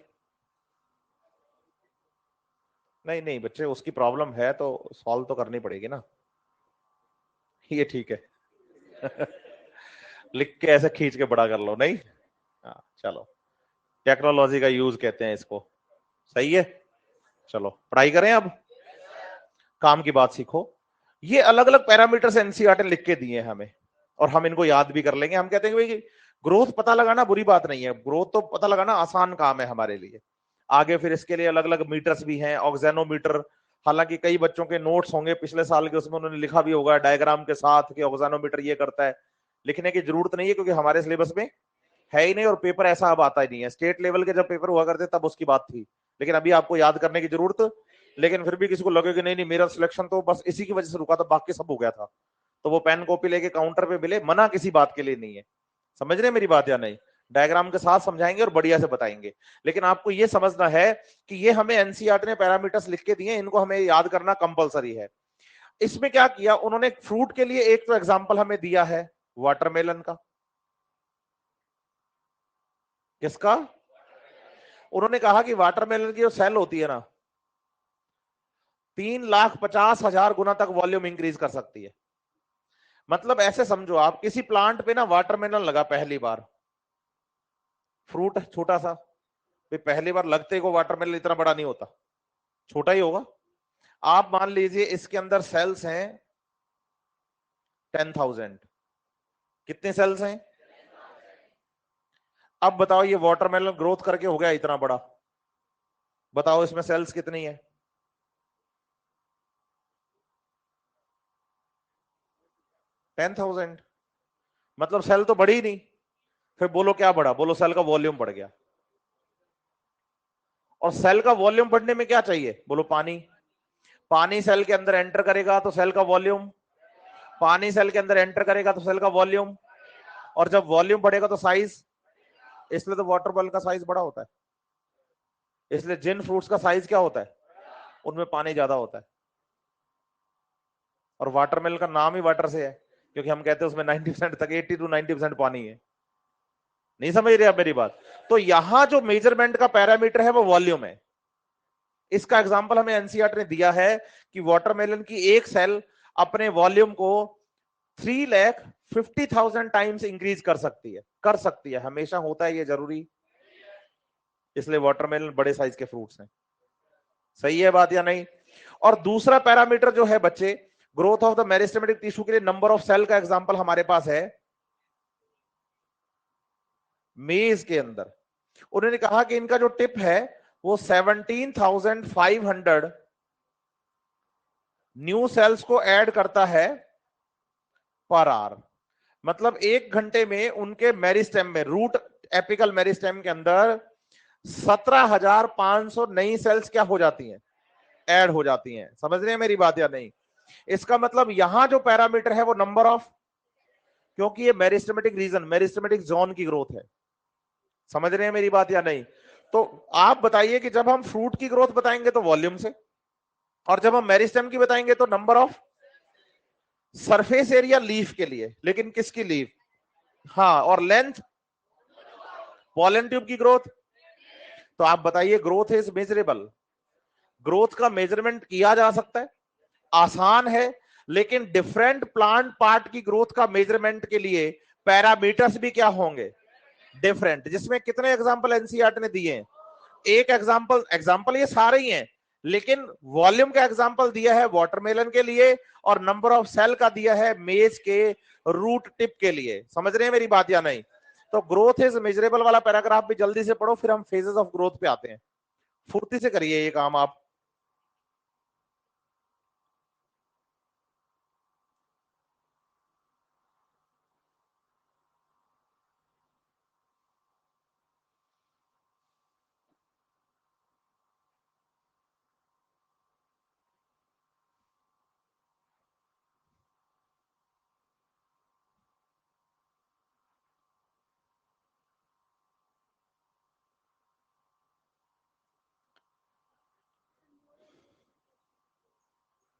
नहीं नहीं बच्चे, उसकी प्रॉब्लम है तो सॉल्व तो करनी पड़ेगी ना, ये ठीक है। लिख के ऐसे खींच के बड़ा कर लो, नहीं, हाँ चलो, टेक्नोलॉजी का यूज कहते हैं इसको, सही है। चलो पढ़ाई करें अब, काम की बात सीखो। ये अलग अलग पैरामीटर्स एनसीईआरटी ने लिख के दिए हैं हमें, और हम इनको याद भी कर लेंगे। हम कहते हैं कि भाई ग्रोथ पता लगाना बुरी बात नहीं है, ग्रोथ तो पता लगाना आसान काम है हमारे लिए। आगे फिर इसके लिए अलग अलग मीटर्स भी हैं, ऑक्सेनोमीटर, हालांकि कई बच्चों के नोट्स होंगे पिछले साल के, उसमें उन्होंने लिखा भी होगा डायग्राम के साथ कि ऑक्सेनोमीटर ये करता है। लिखने की जरूरत नहीं है क्योंकि हमारे सिलेबस में है ही नहीं, और पेपर ऐसा अब आता ही नहीं है। स्टेट लेवल के जब पेपर हुआ करते तब उसकी बात थी, लेकिन अभी आपको याद करने की जरूरत, लेकिन फिर भी किसी को लगे कि नहीं नहीं मेरा सिलेक्शन तो बस इसी की वजह से रुका था, बाकी सब हो गया था, तो वो पेन कॉपी लेके काउंटर पे मिले, मना किसी बात के लिए नहीं है। समझ रहे मेरी बात या नहीं? डायग्राम के साथ समझाएंगे और बढ़िया से बताएंगे, लेकिन आपको ये समझना है कि ये हमें एनसीईआरटी ने पैरामीटर्स लिख के दिए, इनको हमें याद करना कंपलसरी है। इसमें क्या किया उन्होंने, फ्रूट के लिए एक तो एग्जांपल हमें दिया है वाटरमेलन का। किसका? उन्होंने कहा कि वाटरमेलन की जो सेल होती है ना, 3,50,000 गुना तक वॉल्यूम इंक्रीज कर सकती है। मतलब ऐसे समझो, आप किसी प्लांट पे ना वाटरमेलन लगा पहली बार, फ्रूट छोटा सा, पहली बार लगते को वाटरमेलन इतना बड़ा नहीं होता, छोटा ही होगा। आप मान लीजिए इसके अंदर सेल्स हैं 10,000, कितने सेल्स हैं? अब बताओ ये वाटरमेलन ग्रोथ करके हो गया इतना बड़ा, बताओ इसमें सेल्स कितनी है? 10,000, मतलब सेल तो बढ़ी नहीं। फिर बोलो क्या बढ़ा? बोलो सेल का वॉल्यूम बढ़ गया। और सेल का वॉल्यूम बढ़ने में क्या चाहिए? बोलो पानी। पानी सेल के अंदर एंटर करेगा तो सेल का वॉल्यूम, पानी सेल के अंदर एंटर करेगा तो सेल का वॉल्यूम, और जब वॉल्यूम बढ़ेगा तो साइज, इसलिए तो वाटरमेलन का साइज बड़ा होता है। इसलिए जिन फ्रूट्स का साइज क्या होता है? उनमें पानी ज्यादा होता है। और वाटरमेलन का नाम ही वाटर से है, क्योंकि हम कहते हैं उसमें 90% तक, 80 to 90% पानी है। नहीं समझ रहे आप मेरी बात? तो यहां जो मेजरमेंट का पैरामीटर है वो वॉल्यूम है। इसका एग्जांपल हमें एनसीईआरटी ने दिया है कि वाटरमेलन की एक सेल अपने वॉल्यूम को 3,50,000 टाइम्स इंक्रीज कर सकती है, हमेशा होता है ये जरूरी? इसलिए वाटरमेलन बड़े साइज के फ्रूट्स हैं। सही है बात या नहीं? और दूसरा पैरामीटर जो है बच्चे, growth of the meristematic tissue के लिए नंबर ऑफ सेल का एग्जांपल हमारे पास है मेज के अंदर। उन्होंने कहा कि इनका जो टिप है वो 17,500 न्यू सेल्स को ऐड करता है पर आवर। मतलब एक घंटे में उनके मेरिस्टेम में, रूट एपिकल मेरिस्टेम के अंदर 17,500 नई सेल्स क्या हो जाती हैं? ऐड हो जाती हैं। समझ रहे हैं मेरी बात या नहीं? इसका मतलब यहां जो पैरामीटर है वो नंबर ऑफ, क्योंकि ये मेरिस्टेमेटिक रीजन, मेरिस्टेमेटिक जोन की ग्रोथ है। समझ रहे हैं मेरी बात या नहीं? तो आप बताइए कि जब हम फ्रूट की ग्रोथ बताएंगे तो वॉल्यूम से, और जब हम मेरिस्टेम की बताएंगे तो number of surface area leaf के लिए, लेकिन किसकी लीफ? हाँ, और लेंथ पॉलन ट्यूब की ग्रोथ। तो आप बताइए ग्रोथ इज मेजरेबल, ग्रोथ का मेजरमेंट किया जा सकता है, आसान है, लेकिन डिफरेंट प्लांट पार्ट की ग्रोथ का मेजरमेंट के लिए पैरामीटर्स भी क्या होंगे? डिफरेंट। जिसमें कितने एग्जांपल एनसीईआरटी ने दिए हैं? एक एग्जांपल ये सारे ही हैं, लेकिन वॉल्यूम का एग्जांपल दिया है वाटरमेलन के लिए, और नंबर ऑफ सेल का दिया है मेज के रूट टिप के लिए। समझ रहे हैं मेरी बात या नहीं? तो ग्रोथ इज मेजरेबल वाला पैराग्राफ भी जल्दी से पढ़ो, फिर हम फेजेस ऑफ ग्रोथ पे आते हैं। फुर्ती से करिए ये काम आप।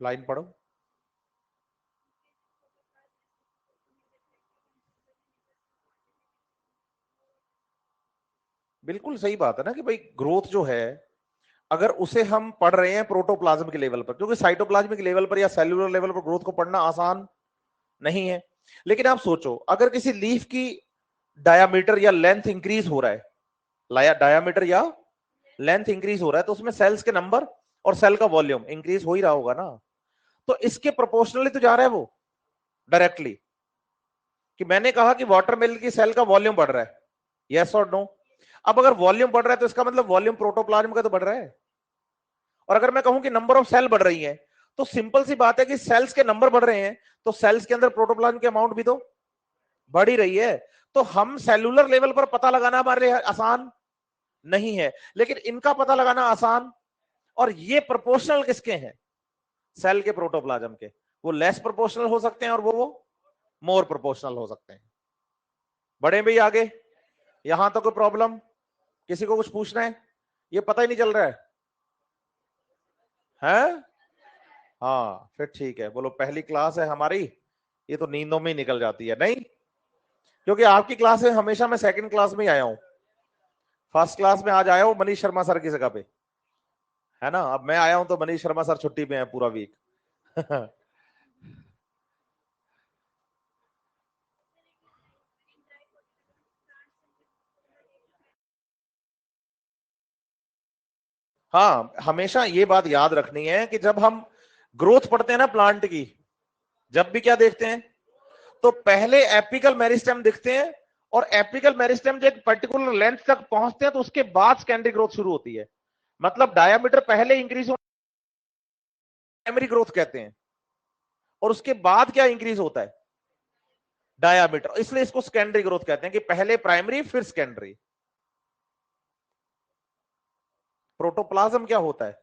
लाइन पढ़ो। बिल्कुल सही बात है ना कि भाई ग्रोथ जो है, अगर उसे हम पढ़ रहे हैं प्रोटोप्लाज्म के लेवल पर, क्योंकि साइटोप्लाज्मिक लेवल पर या सेल्यूलर लेवल पर ग्रोथ को पढ़ना आसान नहीं है। लेकिन आप सोचो, अगर किसी लीफ की डायामीटर या लेंथ इंक्रीज हो रहा है, डायामीटर या लेंथ इंक्रीज हो रहा है, तो उसमें सेल्स के नंबर और सेल का वॉल्यूम इंक्रीज हो ही रहा होगा ना। तो इसके प्रोपोर्शनली तो जा रहा है वो डायरेक्टली, कि मैंने कहा कि वाटरमेलन की सेल का वॉल्यूम बढ़ रहा है, यस और नो? अब अगर वॉल्यूम बढ़ रहा है तो इसका मतलब वॉल्यूम प्रोटोप्लाज्म का तो बढ़ रहा है। और अगर मैं कहूं कि नंबर ऑफ सेल बढ़ रही है, तो सिंपल सी बात है कि सेल्स के नंबर बढ़ रहे हैं, तो सेल्स के अंदर प्रोटोप्लाज्म के अमाउंट भी तो बढ़ ही रही है। तो हम सेलुलर लेवल पर पता लगाना हमारे लिए आसान नहीं है, लेकिन इनका पता लगाना आसान। और ये प्रोपोर्शनल किसके हैं? सेल के प्रोटोप्लाज्म के। वो लेस प्रोपोर्शनल हो सकते हैं और वो मोर प्रोपोर्शनल हो सकते हैं। बड़े भाई आगे, यहां तो कोई प्रॉब्लम? किसी को कुछ पूछना है? ये पता ही नहीं चल रहा है? हैं? हाँ फिर ठीक है, बोलो पहली क्लास है हमारी, ये तो नींदों में ही निकल जाती है नहीं? क्योंकि आपकी क्लास में हमेशा मैं सेकंड क्लास में ही आया हूं, फर्स्ट क्लास में आज आया हूं मनीष शर्मा सर की जगह पे, है ना? अब मैं आया हूं तो मनीष शर्मा सर छुट्टी पे हैं पूरा वीक। हाँ, हमेशा ये बात याद रखनी है कि जब हम ग्रोथ पढ़ते हैं ना प्लांट की, जब भी क्या देखते हैं, तो पहले एपिकल मेरिस्टेम दिखते हैं, और एपिकल मेरिस्टेम जब एक पर्टिकुलर लेंथ तक पहुंचते हैं तो उसके बाद सेकेंडरी ग्रोथ शुरू होती है। मतलब डायामीटर पहले इंक्रीज हो, प्राइमरी ग्रोथ कहते हैं, और उसके बाद क्या इंक्रीज होता है, डायामीटर, इसलिए इसको सेकेंडरी ग्रोथ कहते हैं कि पहले प्राइमरी फिर सेकेंडरी। प्रोटोप्लाज्म क्या होता है,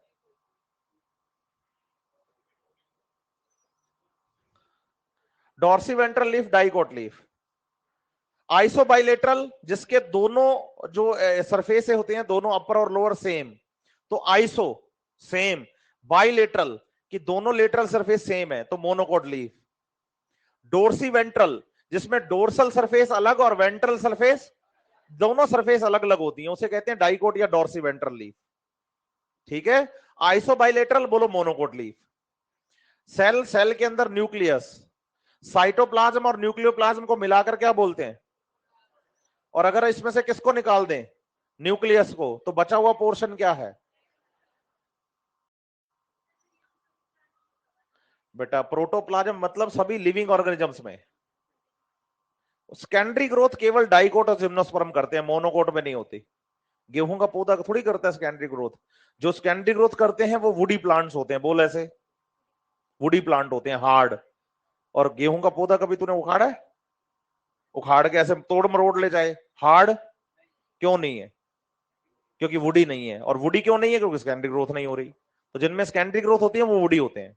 डॉर्सीवेंट्रल लीफ, डाइकोट लीफ। आइसोबाइलेटरल, जिसके दोनों जो सरफेस होते हैं दोनों अपर और लोअर सेम, तो आइसो सेम। बाइलेटरल कि दोनों लेटरल सरफेस सेम है, तो मोनोकोट लीफ। डोर्सी वेंट्रल, जिसमें डोर्सल सरफेस अलग और वेंट्रल सरफेस, दोनों सरफेस अलग अलग होती हैं, उसे कहते हैं डाइकोट या डोर्सी वेंट्रल लीफ। ठीक है, आइसोबाइलेटरल बोलो मोनोकोट लीफ। सेल, सेल के अंदर न्यूक्लियस, साइटोप्लाज्म और न्यूक्लियोप्लाज्म को मिलाकर क्या बोलते हैं, और अगर इसमें से किसको निकाल दें, न्यूक्लियस को, तो बचा हुआ पोर्शन क्या है बेटा, प्रोटोप्लाज्म। मतलब सभी लिविंग ऑर्गेनिजम्स में। सेकेंडरी ग्रोथ केवल डाइकोट और जिम्नोस्पर्म करते हैं, मोनोकोट में नहीं होती। गेहूं का पौधा थोड़ी करता है सेकेंडरी ग्रोथ। जो सेकेंडरी ग्रोथ करते हैं वो वुडी प्लांट्स होते हैं, बोल ऐसे, वुडी प्लांट होते हैं, हार्ड। और गेहूं का पौधा कभी तूने उखाड़ा है, उखाड़ के ऐसे तोड़ मरोड़ ले जाए, हार्ड क्यों नहीं है, क्योंकि वुडी नहीं है। और वुडी क्यों नहीं है, क्योंकि सेकेंडरी ग्रोथ नहीं हो रही। तो जिनमें सेकेंडरी ग्रोथ होती है वो वुडी होते हैं।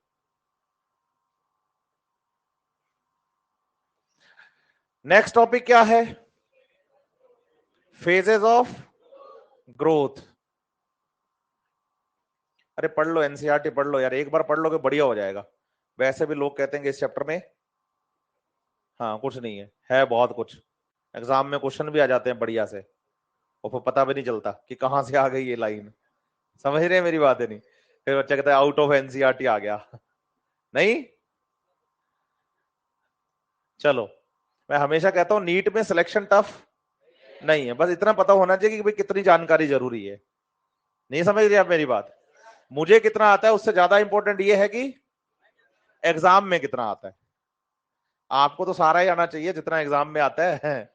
नेक्स्ट टॉपिक क्या है, फेजेस ऑफ ग्रोथ। अरे पढ़ लो, एनसीईआरटी पढ़ लो यार, एक बार पढ़ लो कि बढ़िया हो जाएगा। वैसे भी लोग कहते हैं कि इस चैप्टर में हाँ कुछ नहीं है बहुत कुछ। एग्जाम में क्वेश्चन भी आ जाते हैं बढ़िया से, और फिर पता भी नहीं चलता कि कहां से आ गई ये लाइन। समझ रहे हैं मेरी बात है नहीं, फिर बच्चा कहता है आउट ऑफ एनसीईआरटी आ गया। नहीं, चलो, मैं हमेशा कहता हूं नीट में सिलेक्शन टफ नहीं है, बस इतना पता होना चाहिए कि भाई कितनी जानकारी जरूरी है। नहीं समझ रहे आप मेरी बात, मुझे कितना आता है उससे ज्यादा इंपॉर्टेंट ये है कि एग्जाम में कितना आता है। आपको तो सारा ही आना चाहिए जितना एग्जाम में आता है।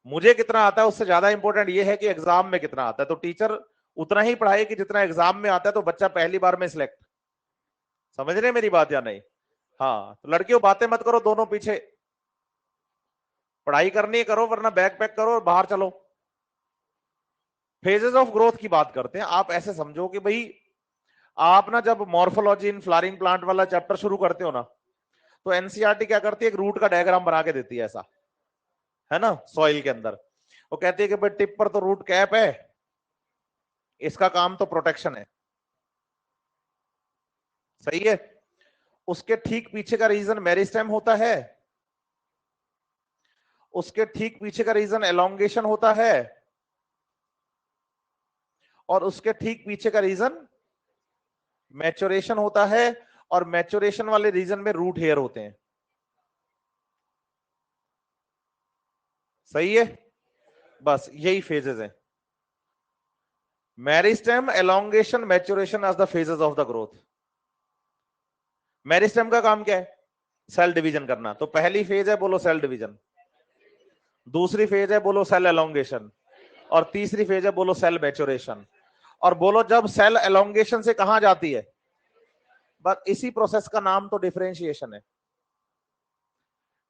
मुझे कितना आता है उससे ज्यादा इंपॉर्टेंट ये है कि एग्जाम में कितना आता है। तो टीचर उतना ही पढ़ाए कि जितना एग्जाम में आता है, तो बच्चा पहली बार में सिलेक्ट। समझ रहे हैं मेरी बात या नहीं। हाँ, तो लड़कियों बातें मत करो, दोनों पीछे, पढ़ाई करनी करो वरना बैग पैक करो और बाहर चलो। फेजेस ऑफ ग्रोथ की बात करते हैं। आप ऐसे समझो कि भाई आप ना जब मॉर्फोलॉजी इन फ्लावरिंग प्लांट वाला चैप्टर शुरू करते हो ना, तो एनसीईआरटी क्या करती है, एक रूट का डायग्राम बना के देती है ऐसा, है ना, सॉइल के अंदर। वो कहती है कि भाई टिप पर तो रूट कैप है, इसका काम तो प्रोटेक्शन है, सही है। उसके ठीक पीछे का रीजन मेरिस्टेम होता है, उसके ठीक पीछे का रीजन एलोंगेशन होता है, और उसके ठीक पीछे का रीजन मैच्योरेशन होता है। और मैच्योरेशन वाले रीजन में रूट हेयर होते हैं, सही है। बस यही फेजेस हैं, meristem, elongation, maturation as the phases of the growth. Meristem का काम क्या है, सेल डिवीजन करना। तो पहली फेज है बोलो सेल डिवीजन, दूसरी फेज है बोलो सेल एलोंगेशन, और तीसरी फेज है बोलो सेल मैच्योरेशन। और बोलो जब सेल एलोंगेशन से कहां जाती है, बस इसी प्रोसेस का नाम तो डिफरेंशिएशन है।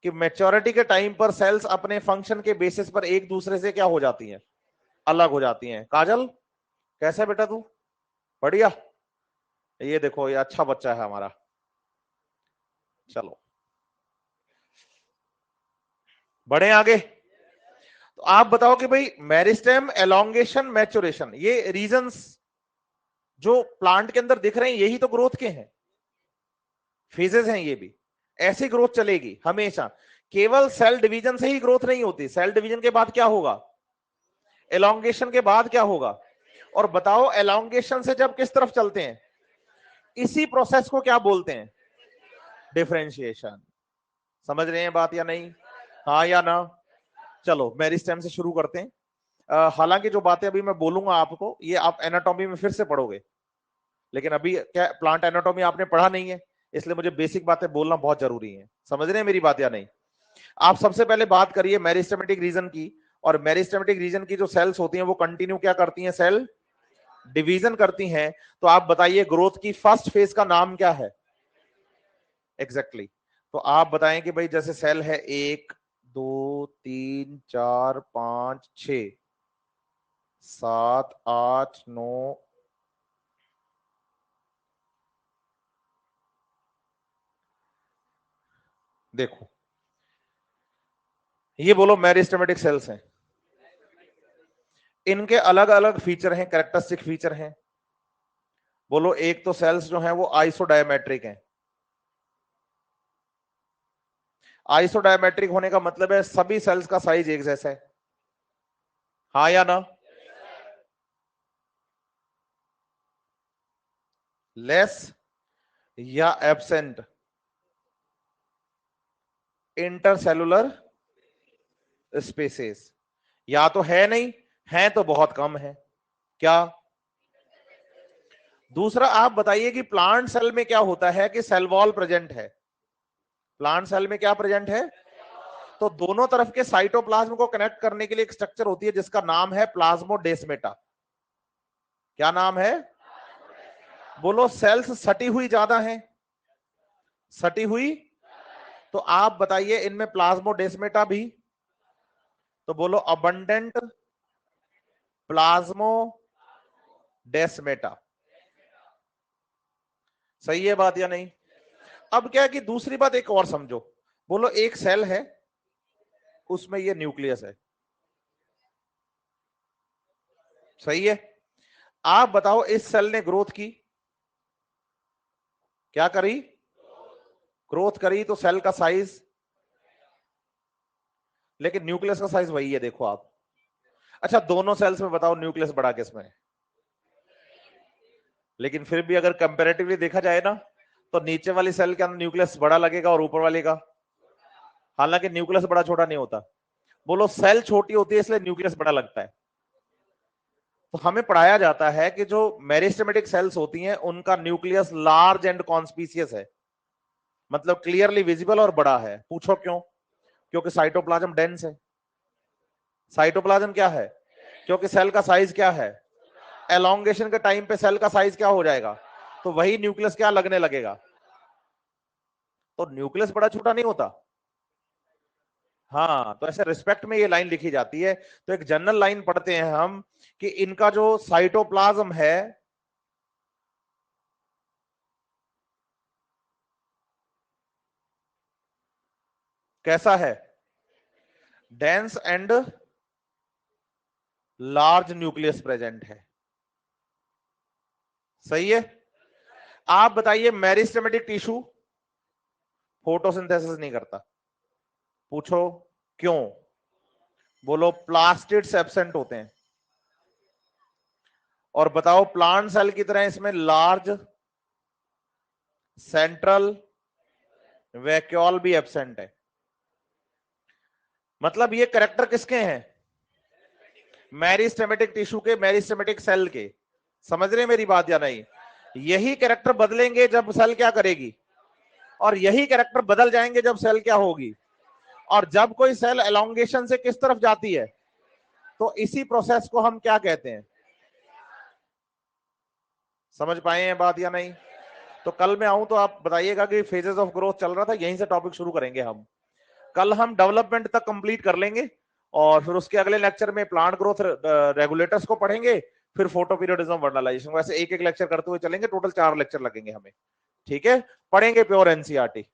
कि मैच्योरिटी के टाइम पर सेल्स अपने फंक्शन के बेसिस पर एक दूसरे से क्या हो जाती हैं, अलग हो जाती हैं। काजल कैसा बेटा तू, बढ़िया। ये देखो ये अच्छा बच्चा है हमारा। चलो बढ़े आगे। तो आप बताओ कि भाई मेरिस्टेम, एलोंगेशन, मैच्योरेशन, ये रीजंस जो प्लांट के अंदर दिख रहे हैं यही तो ग्रोथ के हैं, फेजेस हैं ये भी। ऐसी ग्रोथ चलेगी हमेशा। केवल सेल डिवीजन से ही ग्रोथ नहीं होती, सेल डिवीजन के बाद क्या होगा, एलोंगेशन के बाद क्या होगा। और बताओ एलोंगेशन से जब किस तरफ चलते हैं, इसी प्रोसेस को क्या बोलते हैं, डिफरेंशिएशन। समझ रहे हैं बात या नहीं, हाँ या ना। चलो मेरिस्टेम से शुरू करते हैं। हालांकि जो बातें अभी मैं बोलूंगा आपको, ये आप एनाटॉमी में फिर से पढ़ोगे, लेकिन अभी क्या प्लांट एनाटॉमी आपने पढ़ा नहीं है, इसलिए मुझे बेसिक बातें बोलना बहुत जरूरी है। समझ रहे हैं मेरी बात या नहीं? आप सबसे पहले बात करिए मेरिस्टेमेटिक रीजन की, और मेरिस्टेमेटिक रीजन की जो सेल्स होती हैं वो कंटिन्यू क्या करती हैं? सेल डिवीजन करती हैं। तो आप बताइए ग्रोथ की फर्स्ट फेज का नाम क्या है? एग्जैक्टली तो आप बताएं कि भाई जैसे सेल है 1 2 3 4 5 6 7 8 9, देखो ये बोलो मेरिस्टेमेटिक सेल्स हैं, इनके अलग अलग फीचर हैं, कैरेक्टरिस्टिक फीचर हैं। बोलो एक तो सेल्स जो हैं वो आइसोडायमेट्रिक हैं। आइसोडायमेट्रिक होने का मतलब है सभी सेल्स का साइज एक जैसा है, हाँ या ना? लेस या एब्सेंट इंटरसेलुलर स्पेसेस, या तो है नहीं, है तो बहुत कम है। क्या? दूसरा आप बताइए कि प्लांट सेल में क्या होता है कि सेल वॉल प्रेजेंट है। प्लांट सेल में क्या प्रेजेंट है? तो दोनों तरफ के साइटोप्लाज्म को कनेक्ट करने के लिए एक स्ट्रक्चर होती है जिसका नाम है प्लाज्मोडेस्मेटा। क्या नाम है? बोलो सेल्स सटी हुई ज्यादा है, सटी हुई। तो आप बताइए इनमें प्लाज्मोडेस्मेटा भी, तो बोलो अबंडेंट प्लाज्मोडेस्मेटा। सही है बात या नहीं? अब क्या है कि दूसरी बात एक और समझो, बोलो एक सेल है, उसमें ये न्यूक्लियस है, सही है? आप बताओ इस सेल ने ग्रोथ की, क्या करी? ग्रोथ करी, तो सेल का साइज, लेकिन न्यूक्लियस का साइज वही है, देखो आप। अच्छा दोनों सेल्स में बताओ न्यूक्लियस बड़ा किसमें है? लेकिन फिर भी अगर कंपैरेटिवली देखा जाए ना, तो नीचे वाली सेल के अंदर न्यूक्लियस बड़ा लगेगा और ऊपर वाले का, हालांकि न्यूक्लियस बड़ा छोटा नहीं होता। बोलो सेल छोटी होती है इसलिए न्यूक्लियस बड़ा लगता है। तो हमें पढ़ाया जाता है कि जो मेरिस्टेमेटिक सेल्स होती हैं उनका न्यूक्लियस लार्ज एंड कॉन्स्पिशियस है, मतलब क्लियरली विजिबल और बड़ा है। पूछो क्यों? क्योंकि साइटोप्लाज्म डेंस है। साइटोप्लाज्म क्या है? क्योंकि सेल का साइज क्या है? एलोंगेशन के टाइम पे सेल का साइज क्या हो जाएगा? तो वही न्यूक्लियस क्या लगने लगेगा? तो न्यूक्लियस बड़ा छोटा नहीं होता। हाँ, तो ऐसे रिस्पेक्ट में ये लाइन लिखी जाती है। तो एक जनरल लाइन पढ़ते हैं हम कि इनका जो साइटोप्लाज्म है कैसा है? Dense and large nucleus present है। सही है? आप बताइए मेरिस्टेमेटिक टिश्यू फोटोसिंथेसिस नहीं करता। पूछो क्यों? बोलो प्लास्टिड्स एब्सेंट होते हैं। और बताओ प्लांट सेल की तरह इसमें लार्ज सेंट्रल वैक्यूल भी एब्सेंट है। मतलब ये कैरेक्टर किसके हैं? मेरिस्टेमेटिक टिश्यू के, मेरिस्टेमेटिक सेल के। समझ रहे मेरी बात या नहीं? यही कैरेक्टर बदलेंगे जब सेल क्या करेगी, और यही कैरेक्टर बदल जाएंगे जब सेल क्या होगी। और जब कोई सेल एलोंगेशन से किस तरफ जाती है, तो इसी प्रोसेस को हम क्या कहते हैं? समझ पाए हैं बात या नहीं? तो कल मैं आऊं तो आप बताइएगा कि फेजेस ऑफ ग्रोथ चल रहा था, यहीं से टॉपिक शुरू करेंगे हम। कल हम डेवलपमेंट तक कंप्लीट कर लेंगे, और फिर उसके अगले लेक्चर में प्लांट ग्रोथ रेगुलेटर्स को पढ़ेंगे, फिर फोटो पीरियडिज्म वर्नालाइजेशन। वैसे एक एक लेक्चर करते हुए चलेंगे, टोटल 4 लेक्चर लगेंगे हमें। ठीक है? पढ़ेंगे प्योर एनसीईआरटी।